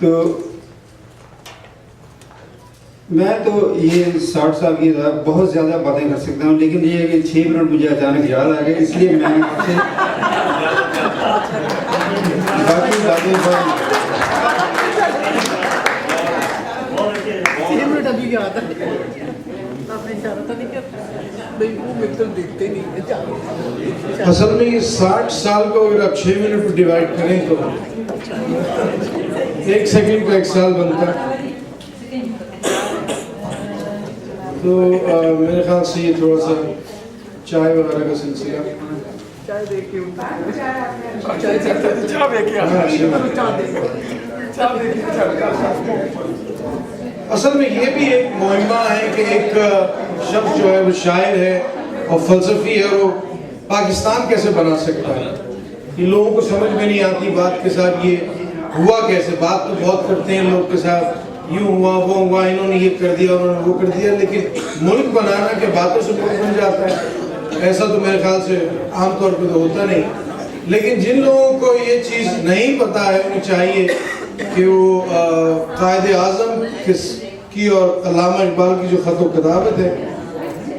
تو میں تو یہ 60 سال کی بہت زیادہ باتیں کر سکتا ہوں، لیکن یہ ہے کہ 6 منٹ مجھے اچانک یاد آ گئے، اس لیے میں نے آپ سے باقی باتیں اصل میں یہ 60 سال کو اگر آپ 6 منٹ پر ڈیوائڈ کریں تو 1 سیکنڈ کا 1 سال بنتا ہے. تو میرے خیال سے یہ تھوڑا سا چائے وغیرہ کا سلسلہ. اصل میں یہ بھی ایک مہمہ ہے کہ ایک شخص جو ہے وہ شاعر ہے اور فلسفی ہے، وہ پاکستان کیسے بنا سکتا ہے. یہ لوگوں کو سمجھ میں نہیں آتی بات کے ساتھ یہ ہوا کیسے. بات تو بہت کرتے ہیں لوگ کے ساتھ، یوں ہوا وہ ہوا، انہوں نے یہ کر دیا انہوں نے وہ کر دیا، لیکن ملک بنانا کہ باتوں سے ملک بن جاتا ہے ایسا تو میرے خیال سے عام طور پہ تو ہوتا نہیں. لیکن جن لوگوں کو یہ چیز نہیں پتا ہے انہیں چاہیے کہ وہ قائد اعظم کی اور علامہ اقبال کی جو خط و کتابت ہے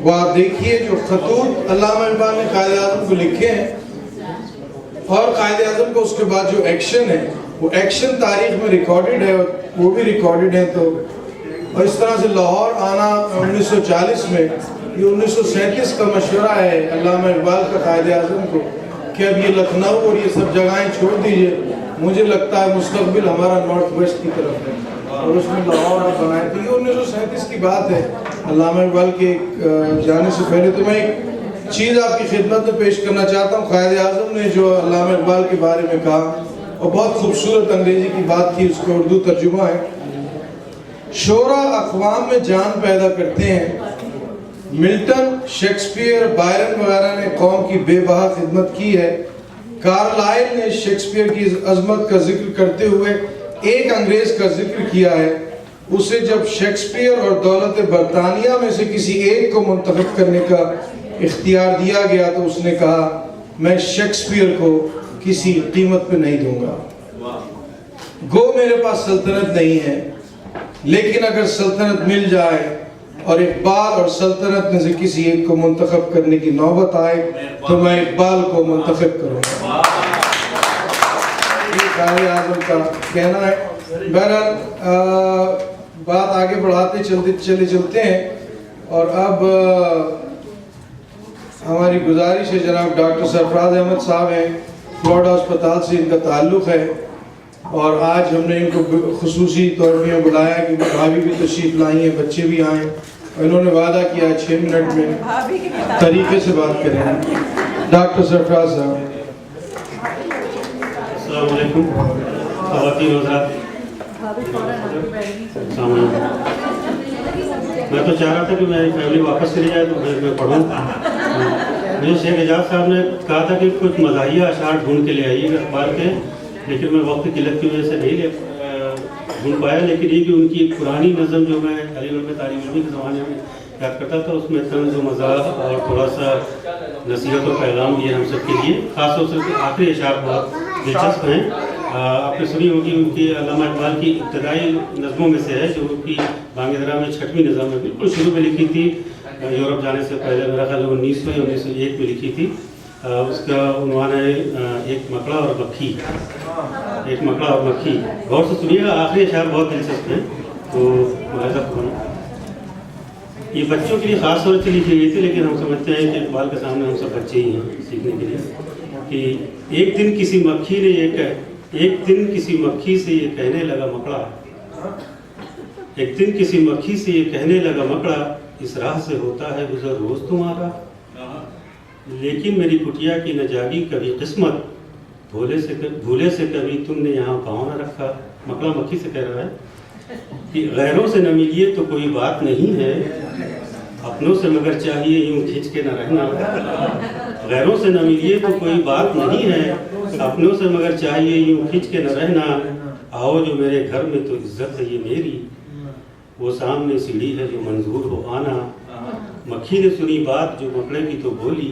وہ آپ دیکھیے، جو خطوط علامہ اقبال نے قائد اعظم کو لکھے ہیں اور قائد اعظم کو اس کے بعد جو ایکشن ہے وہ ایکشن تاریخ میں ریکارڈڈ ہے اور وہ بھی ریکارڈڈ ہے. تو اور اس طرح سے لاہور آنا 1940 میں، یہ 1937 کا مشورہ ہے علامہ اقبال کا قائد اعظم کو کہ اب یہ لکھنؤ اور یہ سب جگہیں چھوڑ دیجئے، مجھے لگتا ہے مستقبل ہمارا نارتھ ویسٹ کی طرف ہے، اور اس میں لاہور آپ بنائے. تو یہ 1937 کی بات ہے علامہ اقبال کے جانے سے پہلے. تو میں ایک چیز آپ کی خدمت میں پیش کرنا چاہتا ہوں. قائد اعظم نے جو علامہ اقبال کے بارے میں کہا اور بہت خوبصورت انگریزی کی بات کی، اس کا اردو ترجمہ ہے: شعراء اقوام میں جان پیدا کرتے ہیں. ملٹن، شیکسپیئر، بائرن وغیرہ نے قوم کی بے بہا خدمت کی ہے. کارلائل نے شیکسپیئر کی عظمت کا ذکر کرتے ہوئے ایک انگریز کا ذکر کیا ہے. اسے جب شیکسپیئر اور دولت برطانیہ میں سے کسی ایک کو منتخب کرنے کا اختیار دیا گیا تو اس نے کہا میں شیکسپیئر کو کسی قیمت پہ نہیں دوں گا. گو میرے پاس سلطنت نہیں ہے، لیکن اگر سلطنت مل جائے اور اقبال اور سلطنت میں سے کسی ایک کو منتخب کرنے کی نوبت آئے تو میں اقبال کو منتخب کروں گا. یہ قائد اعظم کا کہنا ہے. بہرحال بات آگے بڑھاتے چلتے ہیں، اور اب ہماری گزارش ہے جناب ڈاکٹر سرفراز احمد صاحب ہیں، فلوریڈا اسپتال سے ان کا تعلق ہے، اور آج ہم نے ان کو خصوصی طور پہ بلایا کہ بھابھی بھی تشریف لائی ہیں، بچے بھی آئیں، اور انہوں نے وعدہ کیا ہے 6 منٹ میں طریقے سے بات کریں. ڈاکٹر سرفراز صاحب. السلام علیکم خواتین حضرات. میں تو چاہ رہا تھا کہ میری فیملی واپس چلی جائے تو میں پڑھوں. مجھے شیخ اعجاز صاحب نے کہا تھا کہ کچھ مزاحیہ اشعار ڈھونڈ کے لے آئیے گا اخبار کے، لیکن میں وقت کی قلت کی وجہ سے نہیں ڈھونڈ پایا. لیکن یہ کہ ان کی ایک پرانی نظم جو میں علی گڑھ میں طالب علمی کے زمانے میں یاد کرتا تھا، اس میں طنز و مزاح اور تھوڑا سا نصیحت و پیغام بھی ہے ہم سب کے لیے. خاص طور سے آخری اشعار بہت دلچسپ ہیں. آپ نے سنی ہوگی ان کی علامہ اقبال کی ابتدائی نظموں میں سے ہے، جو ان کی بانگ درا میں 6ویں نظم ہے، بالکل شروع میں لکھی تھی یورپ جانے سے پہلے، میرا خیال 1900 یا 1901 میں لکھی تھی. اس کا عنوان ہے ایک مکڑا اور مکھی. ایک مکڑا اور مکھی. غور سے سنیے گا، آخری اشعار بہت دلچسپ ہیں، تو ملاحظہ کرنا. یہ بچوں کے لیے خاص طور سے لکھی گئی تھی، لیکن ہم سمجھتے ہیں کہ اقبال کے سامنے ہم سب بچے ہی ہیں سیکھنے کے لیے. کہ ایک دن کسی مکھی سے یہ کہنے لگا مکڑا، ایک دن کسی مکھی سے یہ کہنے لگا مکڑا، اس راہ سے ہوتا ہے گزر روز تمہارا. لیکن میری کٹیا کی نہ جاگی کبھی قسمت، بھولے سے کبھی تم نے یہاں پاؤں نہ رکھا. مکڑا مکھی سے کہہ رہا ہے کہ غیروں سے نہ ملیے تو کوئی بات نہیں ہے، اپنوں سے مگر چاہیے یوں کھینچ کے نہ رہنا. غیروں سے نہ ملیے تو کوئی بات نہیں ہے، اپنوں سے مگر چاہیے یوں کھینچ کے نہ رہنا. آؤ جو میرے گھر میں تو عزت ہے یہ میری، وہ سامنے سیڑھی ہے جو منظور ہو آنا. مکھی نے سنی بات جو مکڑے کی تو بولی،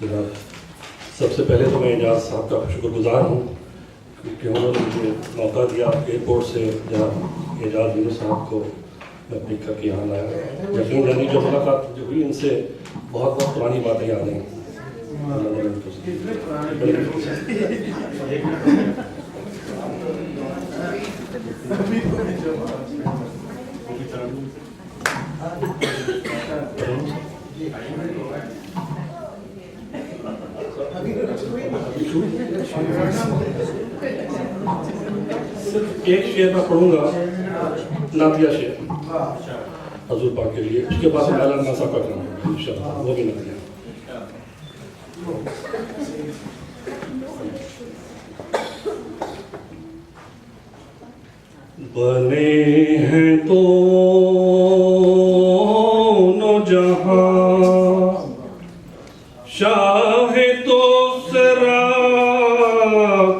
جناب سب سے پہلے تو میں اعجاز صاحب کا شکر گزار ہوں کہ انہوں نے مجھے موقع دیا ایئرپورٹ سے جناب اعجاز یونس صاحب کو میں اپنے گھر کے یہاں لایا. یقین جانی جو ملاقات جو ہوئی ان سے بہت بہت پرانی باتیں یاد ہیں. صرف ایک شعر میں پڑھوں گا, نعتیہ شعر حضور پاک کے لیے, اس کے بعد اعلان ناسا کا کرنا ہے انشاءاللہ, وہ بھی نعتیہ. بنے ہیں دونوں جہاں شاہ دوسرا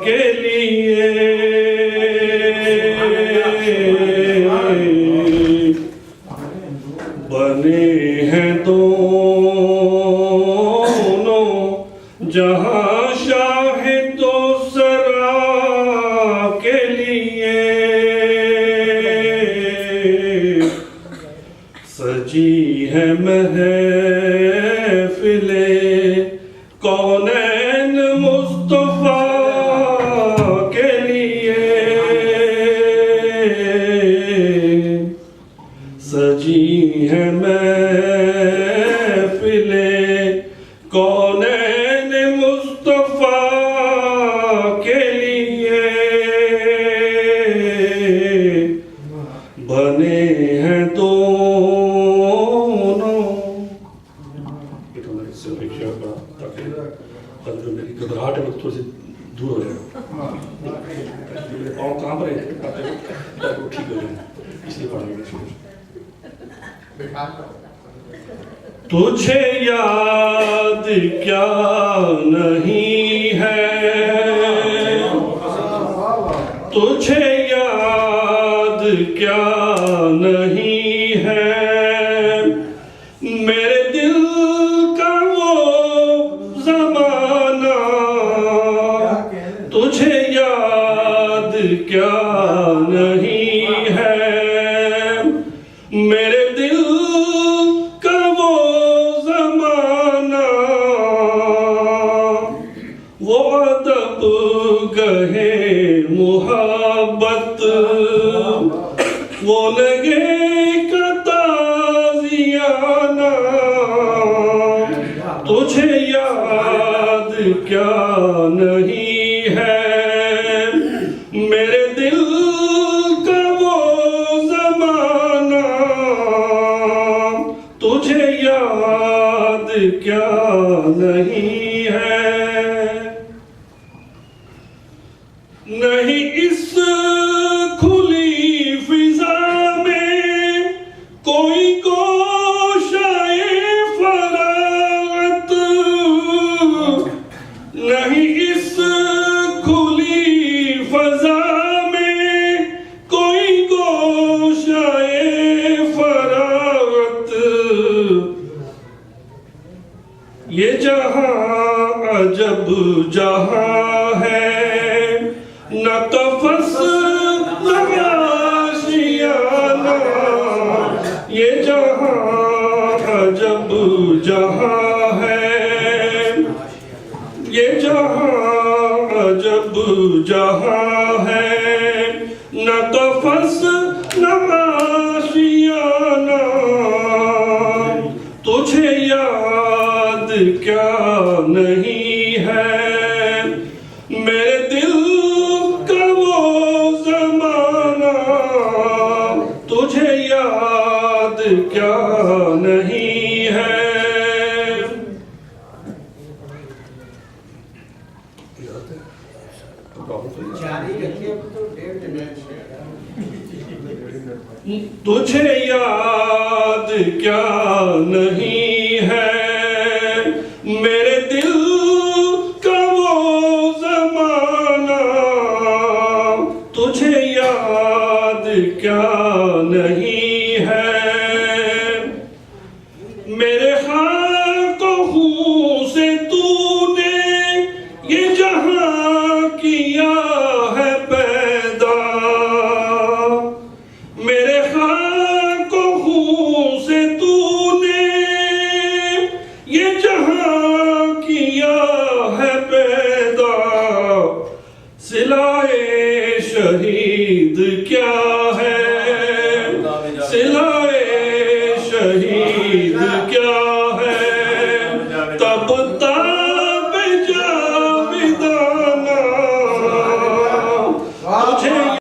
کے لیے, بنے ہیں دونوں جہاں شاہ دوسرا کے لیے, سجی ہے محفل کونین مصطفیٰ کے لیے, سجی ہے محفل کونین مصطفیٰ کے لیے, بنے ہیں دونوں. یہ تو میں صرف ایک شعر پڑھا تاکہ جو میری گھبراہٹ ہے وہ تھوڑی سی دور ہو جائے. میرے پاؤں کانپ رہے تھے تاکہ وہ ٹھیک ہو جائے, اس لیے پڑھا گیا شعر. تجھے یاد کیا نہیں ہے, تجھے یاد کیا نہیں ہے, میرے دل کا وہ زمانہ, تجھے یاد کیا نہیں ہے, میرے دل کا وہ زمانہ, وہ ادب گہے محبت, وہ لگے کا تازیانہ, تجھے یاد کیا نہیں ہے, میرے دل کا وہ زمانہ, تجھے یاد کیا نہیں ہے. نہیں اس کھلی فضا میں کوئی گوشۂ فراغت, نہیں اس کھلی فضا میں کوئی گوشۂ فراغت, یہ جہاں عجب جہاں ہے, نہ قفس نہ آشیانہ, یہ جہاں عجب جہاں ہے, یہ جہاں عجب جہاں ہے, نہ قفس نہ آشیانہ, تجھے یاد کیا نہیں ہے, میرے دل کا وہ زمانہ, تجھے یاد کیا نہیں ہے. تجھے یاد کیا نہیں ہے, میرے دل کا وہ زمانہ, تجھے یاد کیا نہیں ہے, شہید کیا ہے، صلائے شہید کیا